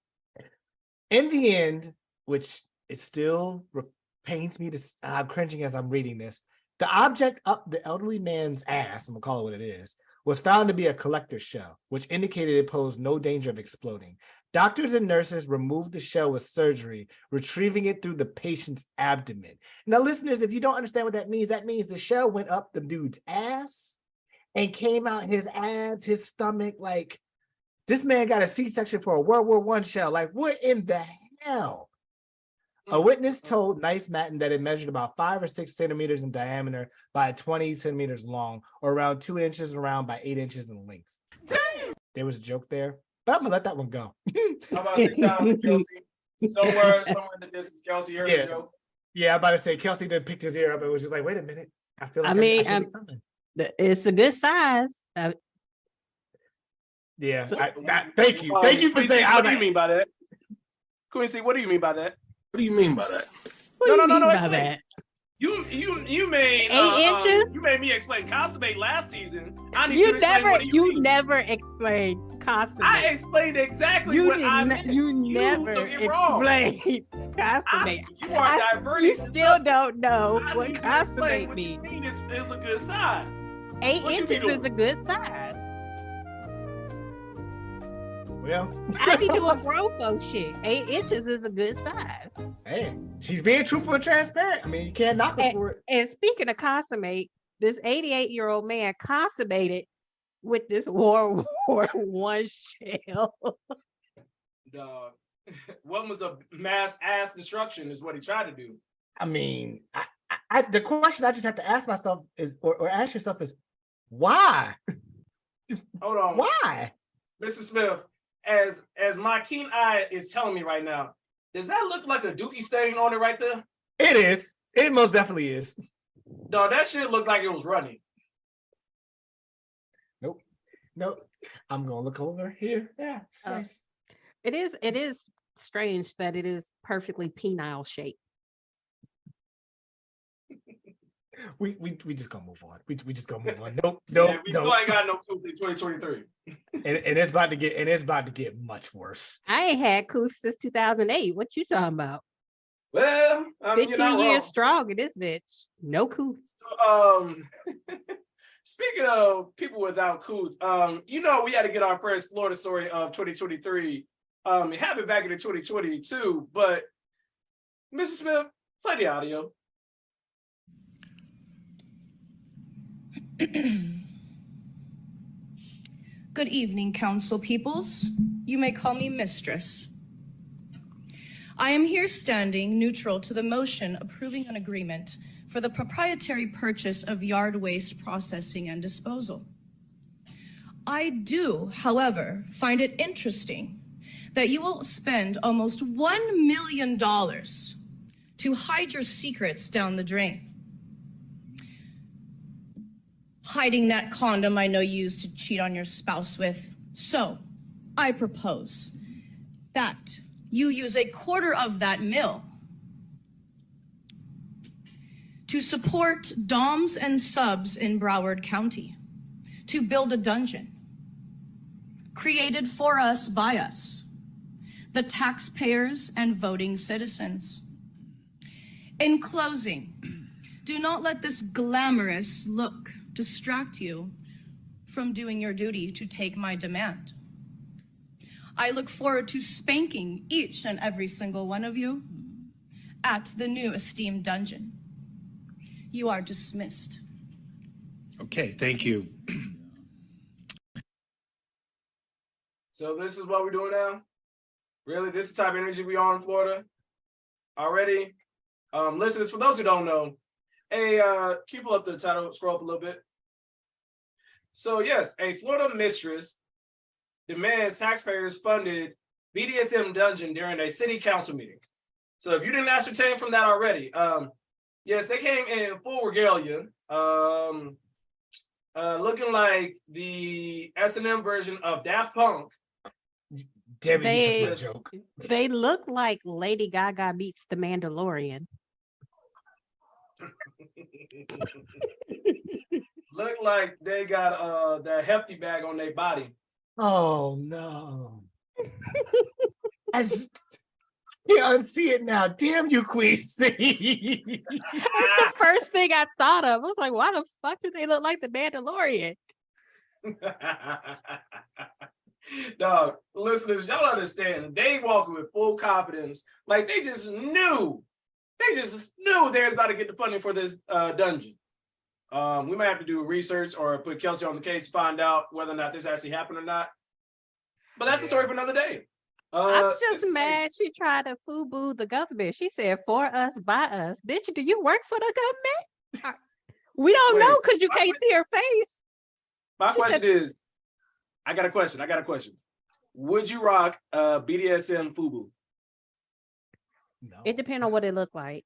In the end, which it still pains me to, I'm cringing as I'm reading this, the object up the elderly man's ass, I'm gonna call it what it is, was found to be a collector's shell, which indicated it posed no danger of exploding. Doctors and nurses removed the shell with surgery, retrieving it through the patient's abdomen. Now, listeners, if you don't understand what that means the shell went up the dude's ass and came out his abs, his stomach. Like, this man got a C-section for a World War I shell. Like, what in the hell? A witness told Nice Matin that it measured about 5 or 6 centimeters in diameter by 20 centimeters long, or around 2 inches around by 8 inches in length. There was a joke there, but I'm gonna let that one go. How about say shout out to Kelsey? Somewhere in the distance, Kelsey heard the joke. Yeah, I'm about to say Kelsey did pick his ear up and was just like, wait a minute. I feel like I should be something. It's a good size. Yeah, thank you. Thank you for saying. What do you mean by that? Quincy, what do you mean by that? What do you mean by that? No. Explain. You made 8 inches. You made me explain consummate last season. I need You to explain what you mean. never explained consummate. I explained exactly what I meant. You never explained consummate. You are diverting. You still don't know what consummate means. What you mean is a good size. 8 inches is a good size. Well, I be doing bro folk shit. 8 inches is a good size. Hey, she's being truthful and transparent. I mean, you can't knock her for it. And speaking of consummate, this 88-year-old man consummated with this World War I shell. Dog. What was a mass ass destruction is what he tried to do. I mean, the question I just have to ask myself is, or ask yourself is, why? Hold on. Why? Mr. Smith, as my keen eye is telling me right now, does that look like a dookie stain on it right there? It is. It most definitely is. Dog, that shit looked like it was running. Nope. I'm gonna look over here. Yeah, it's nice. It is strange that it is perfectly penile shaped. We just gonna move on. We just gonna move on. Nope. We still ain't got no couth in 2023. And it's about to get much worse. I ain't had couth since 2008. What you talking about? Well, 15 years strong in this bitch. No couth. Speaking of people without couth, we had to get our first Florida story of 2023. It happened back in 2022, but Mr. Smith, play the audio. Good evening, council peoples. You may call me Mistress. I am here standing neutral to the motion approving an agreement for the proprietary purchase of yard waste processing and disposal. I do, however, find it interesting that you will spend almost $1 million to hide your secrets down the drain. Hiding that condom I know you used to cheat on your spouse with. So, I propose that you use a quarter of that $1 to support doms and subs in Broward County, to build a dungeon created for us by us, the taxpayers and voting citizens. In closing, do not let this glamorous look distract you from doing your duty to take my demand. I look forward to spanking each and every single one of you at the new esteemed dungeon. You are dismissed. Okay, thank you. So this is what we're doing now? Really? This is the type of energy we are in Florida? Already? Listeners, for those who don't know, can you pull up the title, scroll up a little bit? So yes, a Florida mistress demands taxpayers funded BDSM dungeon during a city council meeting. So if you didn't ascertain from that already, yes, they came in full regalia, looking like the S&M version of Daft Punk. They look like Lady Gaga meets the Mandalorian. Look like they got that hefty bag on their body. Oh no. You unsee it now. Damn you, Queen C. That's the first thing I thought of. I was like, why the fuck do they look like the Mandalorian? Dog, listeners, y'all understand. They walking with full confidence. Like they just knew. They just knew they was about to get the funding for this dungeon. We might have to do research or put Kelsey on the case to find out whether or not this actually happened or not. But that's the story for another day. I'm just mad she tried to FUBU the government. She said, for us, by us. Bitch, do you work for the government? We don't know because you can't see her face. My question is, I got a question. Would you rock BDSM FUBU? No. It depends on what it looked like.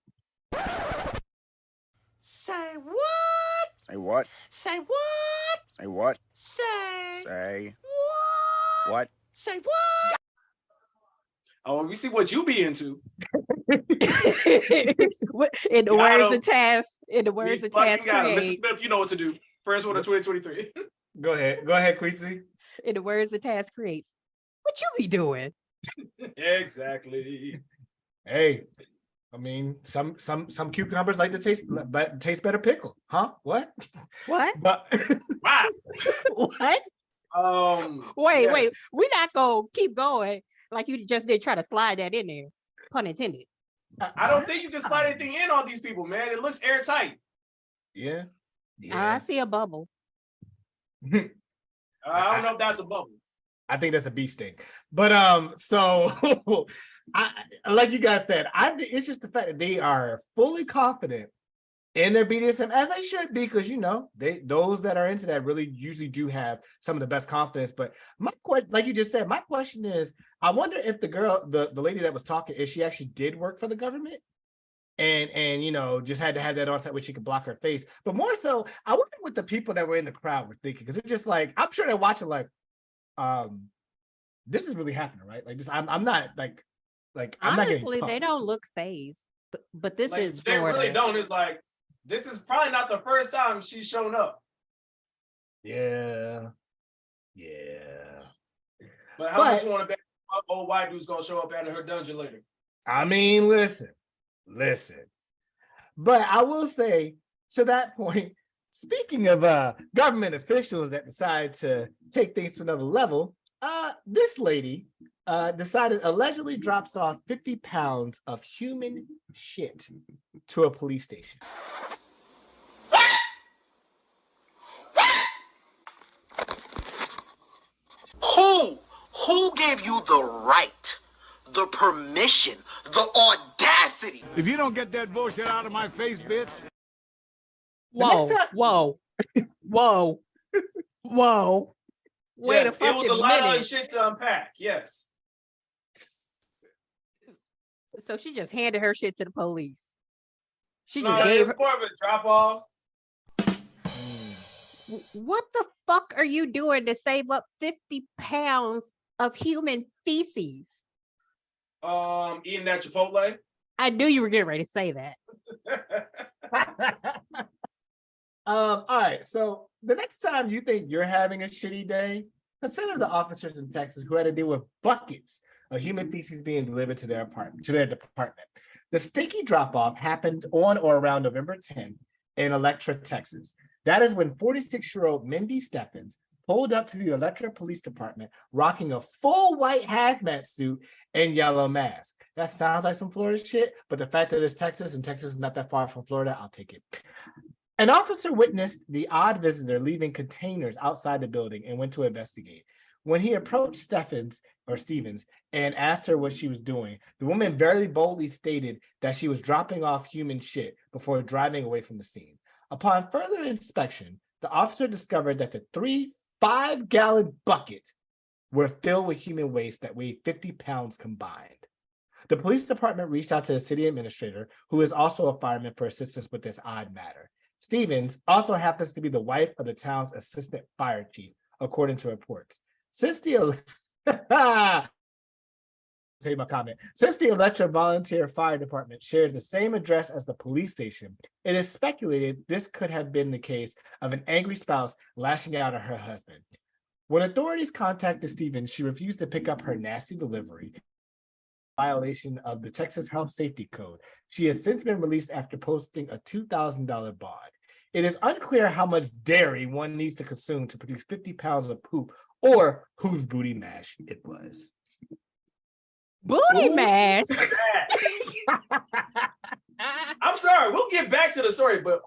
Say what? Say what? Say what? Say what? Say Say what? what? Say what? Oh, we see what you be into. In the words of task, Mr. create. Smith, you know what to do. First one of 2023. Go ahead, Queasy. In the words of task creates. What you be doing? Exactly. Hey, I mean, some cucumbers like to taste better pickle, huh? What? But Wow. What? Wait, we're not gonna keep going like you just did. Try to slide that in there, pun intended. I don't think you can slide anything in on these people, man. It looks airtight. Yeah. I see a bubble. I don't know if that's a bubble. I think that's a bee sting. But so I like you guys said, it's just the fact that they are fully confident in their BDSM, as they should be, because those that are into that really usually do have some of the best confidence. But my question, like you just said, my question is, I wonder if the girl, the lady that was talking, if she actually did work for the government and just had to have that on set where she could block her face. But more so, I wonder what the people that were in the crowd were thinking, because it's just like, I'm sure they're watching like, this is really happening, right? Like this, I'm not like I'm honestly, not they don't look phased, but this like, is they Florida. really don't. It's like this is probably not the first time she's shown up. Yeah. But how much you want to bet old white dude's gonna show up out of her dungeon later? I mean, listen. But I will say, to that point, speaking of government officials that decide to take things to another level, this lady allegedly drops off 50 pounds of human shit to a police station. Who gave you the right, the permission, the audacity? If you don't get that bullshit out of my face, bitch. Whoa. Wait a fucking it was a lot minute. of shit to unpack. Yes. So she just handed her shit to the police. She No, just gave it's her. more of a drop off. What the fuck are you doing to save up 50 pounds of human feces? Eating that Chipotle. I knew you were getting ready to say that. All right. So the next time you think you're having a shitty day, consider the officers in Texas who had to deal with buckets of human feces being delivered to their department. The stinky drop-off happened on or around November 10th in Electra, Texas. That is when 46-year-old Mindy Stephens pulled up to the Electra Police Department rocking a full white hazmat suit and yellow mask. That sounds like some Florida shit, but the fact that it's Texas and Texas is not that far from Florida, I'll take it. An officer witnessed the odd visitor leaving containers outside the building and went to investigate. When he approached Stevens and asked her what she was doing, the woman very boldly stated that she was dropping off human shit before driving away from the scene. Upon further inspection, the officer discovered that the 3 5-gallon buckets were filled with human waste that weighed 50 pounds combined. The police department reached out to the city administrator, who is also a fireman, for assistance with this odd matter. Stevens also happens to be the wife of the town's assistant fire chief, according to reports. Since the Electra Volunteer Fire Department shares the same address as the police station, it is speculated this could have been the case of an angry spouse lashing out at her husband. When authorities contacted Stevens, she refused to pick up her nasty delivery, violation of the Texas Health Safety Code. She has since been released after posting a $2,000 bond. It is unclear how much dairy one needs to consume to produce 50 pounds of poop or whose booty mash it was. Booty mash. I'm sorry, we'll get back to the story, but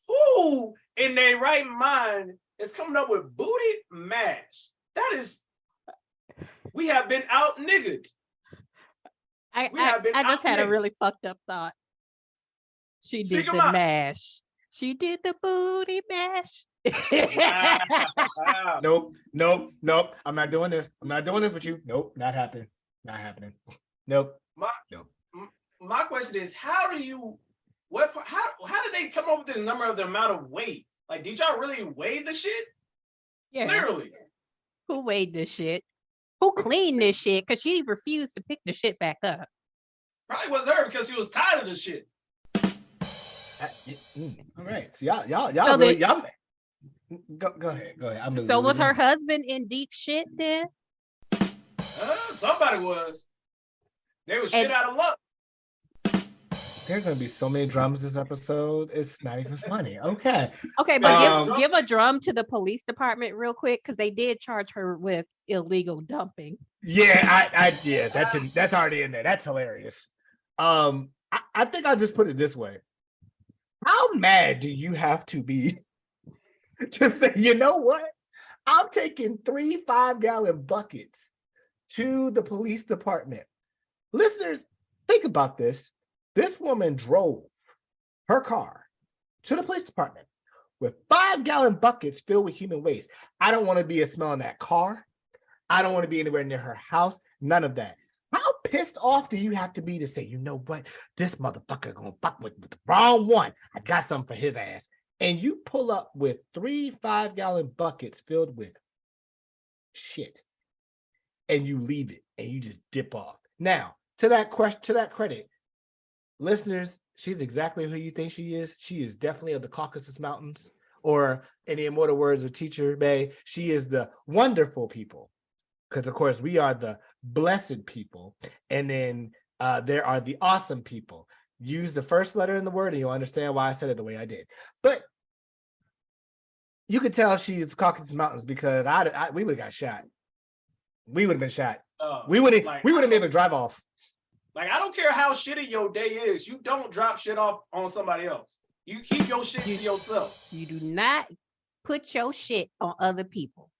who in their right mind is coming up with booty mash? That is, we have been out niggered. I just had a really fucked up thought. She did the mash. She did the booty mash. Nope. I'm not doing this. I'm not doing this with you. Nope, not happening. Not happening. Nope. My question is, how did they come up with this number of the amount of weight? Like, did y'all really weigh the shit? Yeah. Literally. Who weighed this shit? Who cleaned this shit? Because she refused to pick the shit back up. Probably was her because she was tired of the shit. All right. So y'all really, y'all go ahead. So was her husband in deep shit then? Somebody was. They was shit out of luck. There's gonna be so many drums this episode. It's not even funny. Okay. Okay, but give a drum to the police department real quick because they did charge her with illegal dumping. Yeah, that's already in there. That's hilarious. I think I'll just put it this way. How mad do you have to be to say, you know what? I'm taking 3 5-gallon buckets to the police department. Listeners, think about this. This woman drove her car to the police department with 5-gallon buckets filled with human waste. I don't want to be smelling that car. I don't want to be anywhere near her house. None of that. How pissed off do you have to be to say, you know what? This motherfucker gonna fuck with the wrong one. I got something for his ass. And you pull up with 3 5-gallon buckets filled with shit. And you leave it and you just dip off. Now, to that credit, listeners, she's exactly who you think she is. She is definitely of the Caucasus Mountains, or in the immortal words of Teacher Bay, she is the wonderful people. Because, of course, we are the blessed people. And then there are the awesome people. Use the first letter in the word and you'll understand why I said it the way I did. But you could tell she's Caucasus Mountains because we would have got shot. We would have been shot. We wouldn't be able to drive off. Like, I don't care how shitty your day is. You don't drop shit off on somebody else. You keep your shit to yourself. You do not put your shit on other people.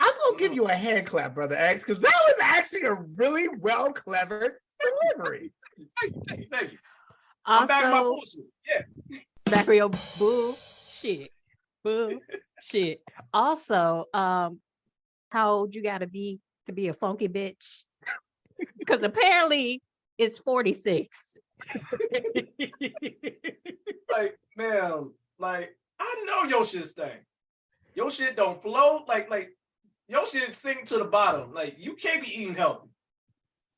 I'm going to give you a hand clap, Brother X, because that was actually a really clever delivery. Thank you. Also, I'm back in my bullshit. Yeah. Back with your bullshit. Bullshit. Also, how old you got to be a funky bitch? Because apparently it's 46. Like, man, like, I know your shit stink. Your shit don't flow. Like, your shit sink to the bottom. Like, you can't be eating healthy.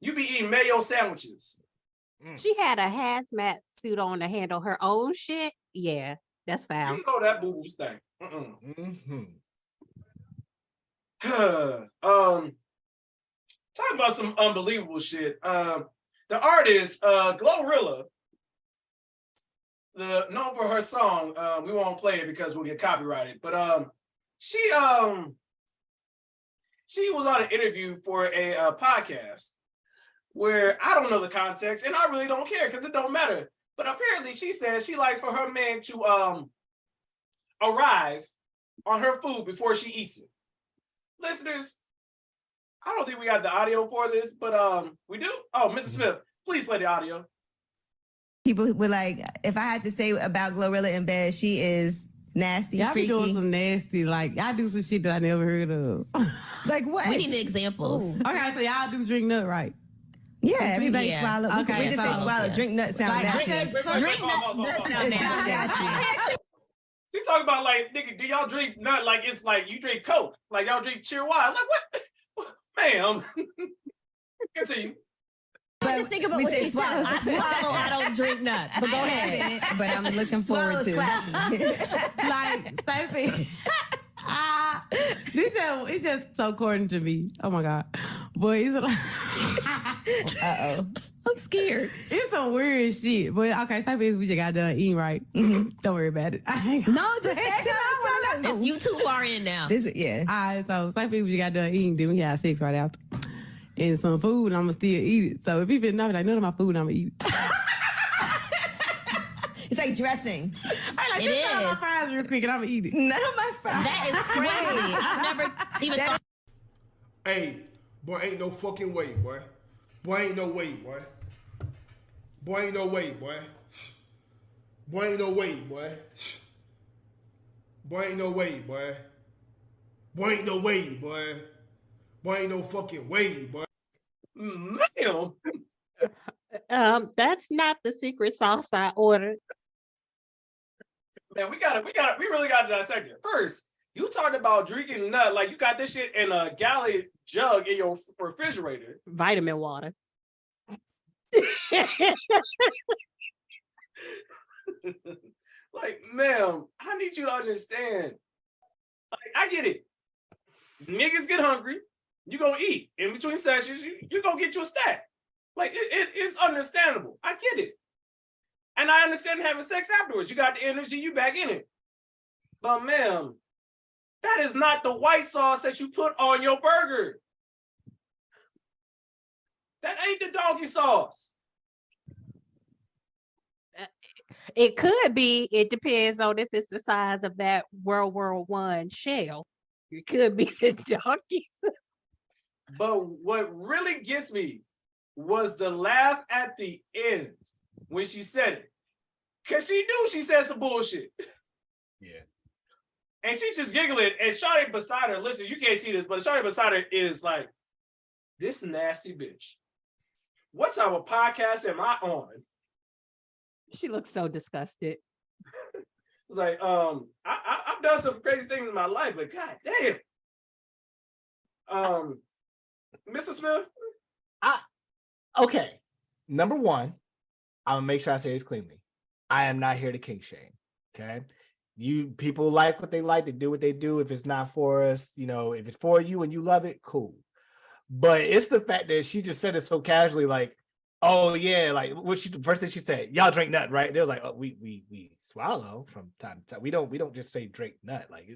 You be eating mayo sandwiches. She had a hazmat suit on to handle her own shit. Yeah, that's foul. You know that boo-boo stink. Talking about some unbelievable shit. The artist, Glorilla, known for her song, we won't play it because we'll get copyrighted, but she was on an interview for a podcast where I don't know the context and I really don't care because it don't matter. But apparently she says she likes for her man to arrive on her food before she eats it. Listeners, I don't think we got the audio for this, but we do. Oh, Mrs. Smith, please play the audio. People were like, if I had to say about Glorilla in bed, she is nasty, y'all freaky. Be doing some nasty, like y'all do some shit that I never heard of. Like what? We need examples. Okay, so y'all do drink nut, right? Yeah, everybody swallow. Okay, we just say swallow. Drink nut sound nasty. Drink nut sound nasty. She talking about like, nigga, do y'all drink nut like it's like you drink Coke? Like y'all drink cheer wine? Like what? Ma'am. Continue. But think about what she said. I swallow, I don't drink nut. But go ahead. But I'm looking forward to like Sophie. He it's just so corny to me. Oh my God. But it's like, I'm scared. It's some weird shit. But okay, say we just got done eating, right? Don't worry about it. No, just tell us. You too far in now. Yeah. All right, so say we just got done eating, then we had sex right after. And some food, I'm gonna still eat it. So if people know like none of my food, I'm gonna eat it. It's like dressing. It is. My fries real quick and I'm gonna eat it. None of my fries. That is crazy. I've never even thought. Hey, boy, ain't no fucking way, boy. Boy, ain't no way, boy. Boy, ain't no way, boy. Boy, ain't no way, boy. Boy, ain't no way, boy. Boy, ain't no way, boy. Boy, ain't no fucking way, boy. Ma'am. That's not the secret sauce I ordered. Man, we really gotta dissect it. First, you talked about drinking nut, like you got this shit in a galley jug in your refrigerator. Vitamin water. Like, ma'am, I need you to understand. Like, I get it. Niggas get hungry. You gonna eat. In between sessions, you gonna get you a stack. Like, it's understandable. I get it. And I understand having sex afterwards. You got the energy, you back in it. But ma'am, that is not the white sauce that you put on your burger. That ain't the donkey sauce. It could be. It depends on if it's the size of that World War I shell. It could be the donkey sauce. But what really gets me was the laugh at the end when she said it. Because she knew she said some bullshit. Yeah. And she's just giggling. And Shawty beside her, listen, you can't see this, but Shawty beside her is like, this nasty bitch. What type of podcast am I on? She looks so disgusted. It's like, I've done some crazy things in my life, but god damn. Mr. Smith? Okay. Number one, I'm gonna make sure I say this cleanly. I am not here to kink shame. Okay. You people like what they like, they do what they do. If it's not for us, if it's for you and you love it, cool. But it's the fact that she just said it so casually, like, oh yeah, like the first thing she said, y'all drink nut, right? They was like, oh, we swallow from time to time. We don't just say drink nut, like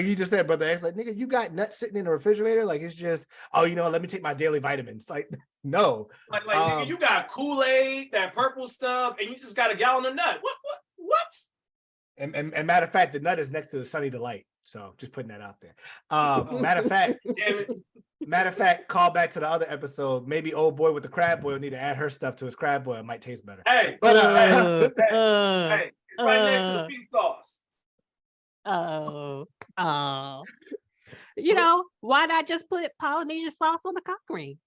you just said, brother X, like nigga, you got nuts sitting in the refrigerator, like it's just, oh, let me take my daily vitamins. Like, no, like nigga, you got Kool-Aid, that purple stuff, and you just got a gallon of nut. What? And matter of fact, the nut is next to the Sunny Delight. So just putting that out there. Matter of fact, call back to the other episode. Maybe old boy with the crab boil need to add her stuff to his crab boil. It might taste better. Hey, but hey, it's right next to the pink sauce. Why not just put Polynesian sauce on the cock ring?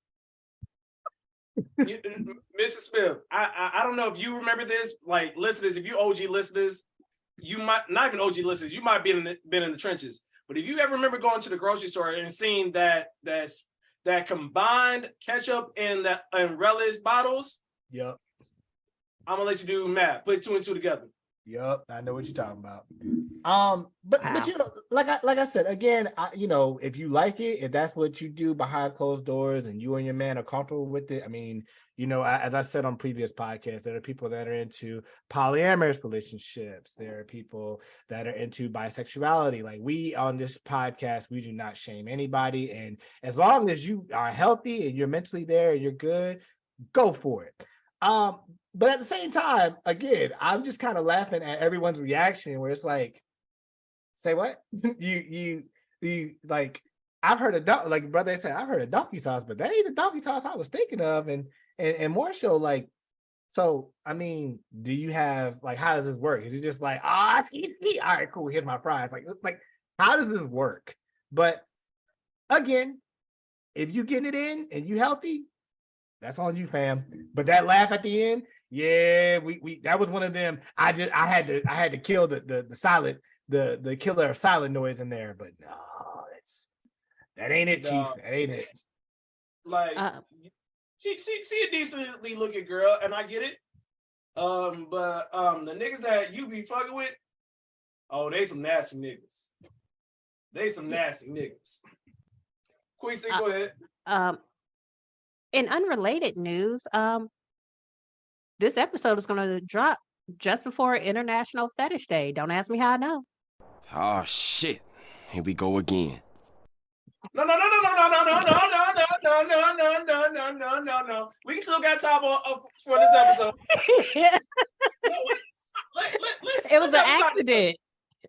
Mrs. Smith, I don't know if you remember this, like listeners, if you OG listeners, you might not even OG listeners, you might been in the trenches. But if you ever remember going to the grocery store and seeing that combined ketchup and relish bottles, yep, I'm gonna let you do math. Put 2 and 2 together. Yep, I know what you're talking about. But like I said again, if you like it, if that's what you do behind closed doors, and you and your man are comfortable with it, I mean, as I said on previous podcasts, there are people that are into polyamorous relationships. There are people that are into bisexuality. Like we on this podcast, we do not shame anybody, and as long as you are healthy and you're mentally there and you're good, go for it. But at the same time, again, I'm just kind of laughing at everyone's reaction where it's like, say what? you like, I've heard like brother said, I've heard of donkey sauce, but that ain't the donkey sauce I was thinking of. And more so like, so, I mean, do you have, like, how does this work? Is it just like, ski? All right, cool, here's my fries. Like, how does this work? But again, if you getting it in and you healthy, that's on you, fam. But that laugh at the end, yeah, we that was one of them. I had to kill the silent, the killer silent noise in there. But no, that ain't it, Chief. That ain't it. Like she a decently looking girl, and I get it. But the niggas that you be fucking with, oh, they some nasty niggas. They some nasty niggas. Queasy, go ahead. In unrelated news, this episode is going to drop just before International Fetish Day. Don't ask me how I know. Oh shit! Here we go again. No. We still got time for this episode. It was an accident.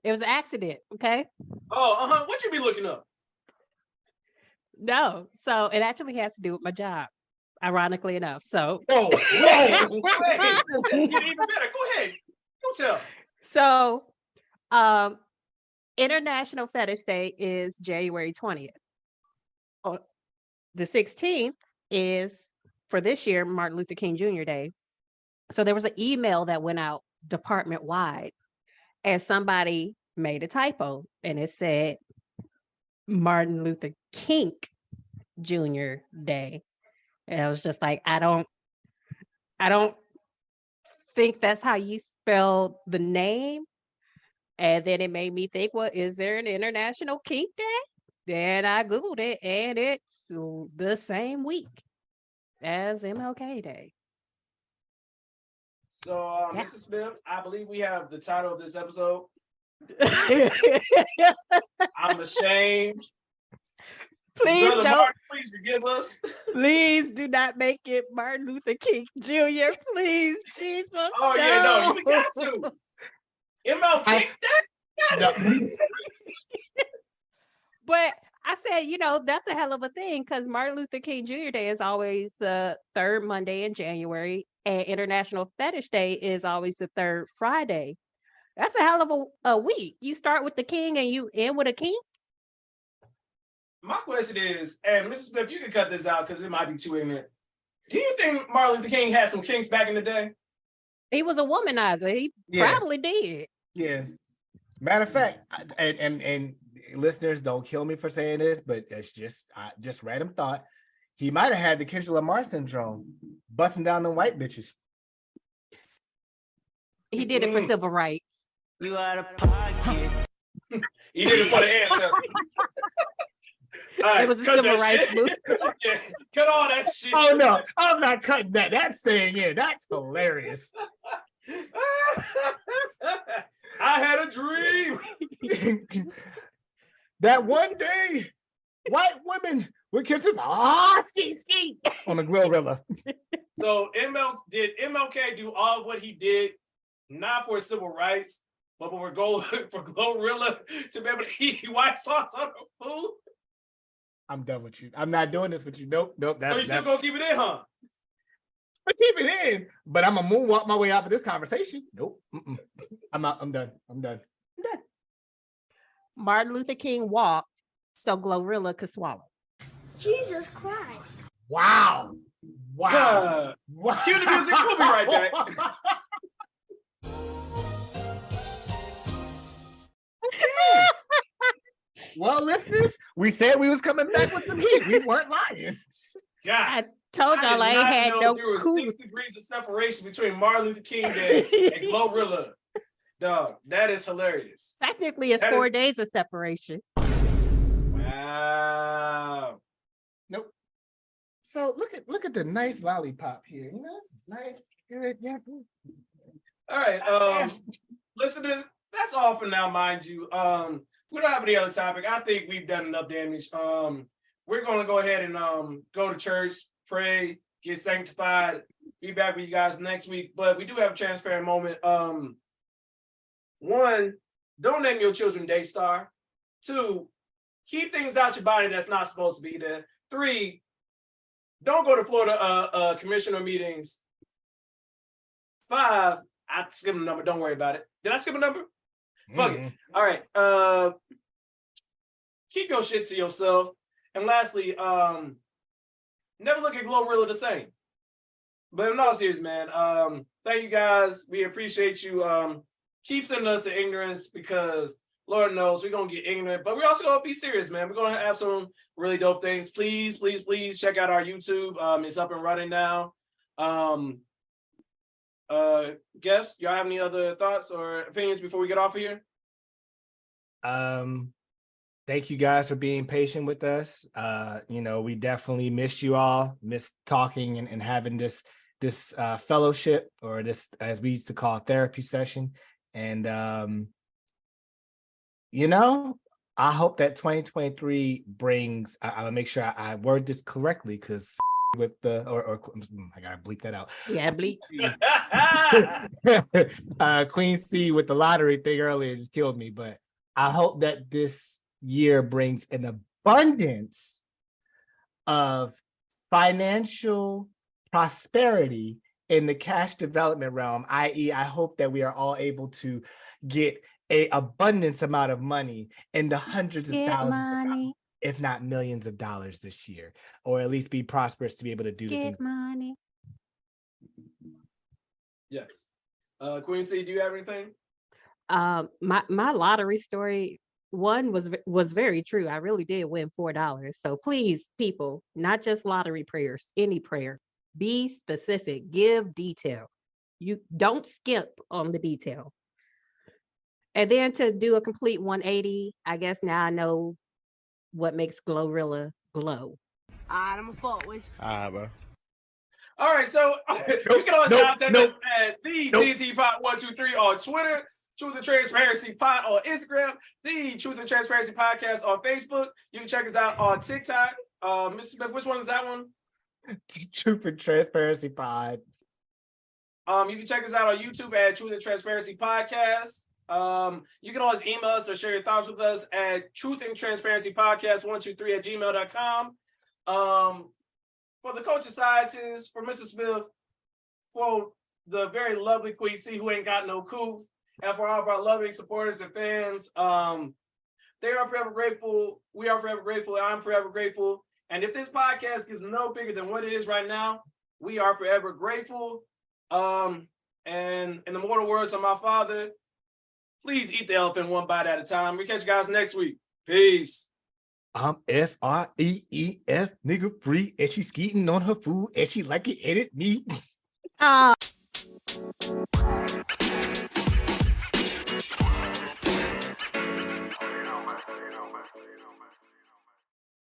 It was an accident. Okay. Oh, what you be looking up? No, so it actually has to do with my job, ironically enough. So, wait, this get even better. Go ahead, you tell. So, International Fetish Day is January 20th. The 16th is for this year Martin Luther King Jr. Day. So there was an email that went out department wide, and somebody made a typo, and it said Martin Luther Kink Jr. Day. And I was just like, I don't think that's how you spell the name. And then it made me think, well, is there an International Kink Day? Then I Googled it, and it's the same week as MLK Day. So, Mrs. Smith, I believe we have the title of this episode. I'm ashamed. Please Brother don't. Martin, please forgive us. Please do not make it Martin Luther King Jr. Please, Jesus. Oh, no. yeah, no, you got to. ML Kink Day? But I said, that's a hell of a thing, because Martin Luther King Jr. Day is always the third Monday in January, and International Fetish Day is always the third Friday. That's a hell of a week. You start with the king and you end with a king. My question is, and Mrs. Smith, you can cut this out because it might be too ignorant. Do you think Martin Luther King had some kinks back in the day? He was a womanizer. He probably did. Yeah. Matter of fact, and listeners, don't kill me for saying this, but it's just random thought. He might have had the Kendrick Lamar syndrome, busting down the white bitches. He did it for civil rights. You out of pocket. He did it for the ancestors. Right, it was a civil rights movement. Yeah, cut all that shit. Oh no, I'm not cutting that. That's staying in. That's hilarious. I had a dream that one day white women would kiss us ski on a Glorilla. So MLK do all of what he did, not for civil rights, but for Glorilla to be able to eat white sauce on the food? I'm done with you. I'm not doing this with you. Nope. That's you still gonna keep it in, huh? I keep it in, but I'm gonna moonwalk my way out of this conversation. Nope. I'm out. I'm done. Martin Luther King walked so Glorilla could swallow. Jesus Christ. Wow. Cue the music. We'll be right back. Okay. Well, listeners, we said we was coming back with some heat. We weren't lying. God, I told y'all I ain't had no there was cool. 6 degrees of separation between Martin Luther King Day and Glorilla. Dog, that is hilarious. Technically, it's 4 days of separation. Wow. Nope. So look at the nice lollipop here. You know, it's nice. Good. Yeah. All right, listeners, that's all for now, mind you. We don't have any other topic. I think we've done enough damage. We're going to go ahead and go to church, pray, get sanctified, be back with you guys next week. But we do have a transparent moment. 1, don't name your children Daystar. 2, keep things out your body that's not supposed to be there. 3, don't go to Florida commissioner meetings. 5, I skipped a number. Don't worry about it. Did I skip a number? Fuck it. All right. Keep your shit to yourself. And lastly, never look at Glorilla the same. But in all seriousness, man, thank you guys. We appreciate you. Keep sending us the ignorance, because Lord knows we're gonna get ignorant, but we're also gonna be serious, man. We're gonna have some really dope things. Please check out our YouTube. It's up and running now. Guests, y'all have any other thoughts or opinions before we get off of here? Thank you guys for being patient with us. We definitely missed you all, missed talking and having this fellowship, or this, as we used to call it, therapy session. And I hope that 2023 brings, I'll make sure I word this correctly, because with the I gotta bleep that out. Yeah, bleep. Queen C with the lottery thing earlier just killed me, but I hope that this year brings an abundance of financial prosperity in the cash development realm, i.e., I hope that we are all able to get a abundance amount of money in the hundreds of thousands of dollars, if not millions of dollars this year, or at least be prosperous to be able to do the things. Money. Yes. Queen C, do you have anything? My lottery story, one was very true. I really did win $4. So please, people, not just lottery prayers, any prayer, be specific, give detail. You don't skip on the detail. And then to do a complete 180, I guess now I know what makes Glorilla glow. I'm a fault with. Bro. All right, so you can always contact us at the TNT Pod 123 on Twitter, Truth and Transparency Pod on Instagram, the Truth and Transparency Podcast on Facebook. You can check us out on TikTok. Mr. Smith, which one is that one? Truth and Transparency Pod. You can check us out on YouTube at Truth and Transparency Podcast. You can always email us or share your thoughts with us at truthandtransparencypodcast123@gmail.com. For the culture scientists, for Mr. Smith, for the very lovely Queen C who ain't got no couth, and for all of our loving supporters and fans, they are forever grateful. We are forever grateful. And I'm forever grateful. And if this podcast is no bigger than what it is right now, we are forever grateful. And in the mortal words of my father, please eat the elephant one bite at a time. We catch you guys next week. Peace. I'm FREEF, nigga free, and she skeeting on her food, and she like it edit me.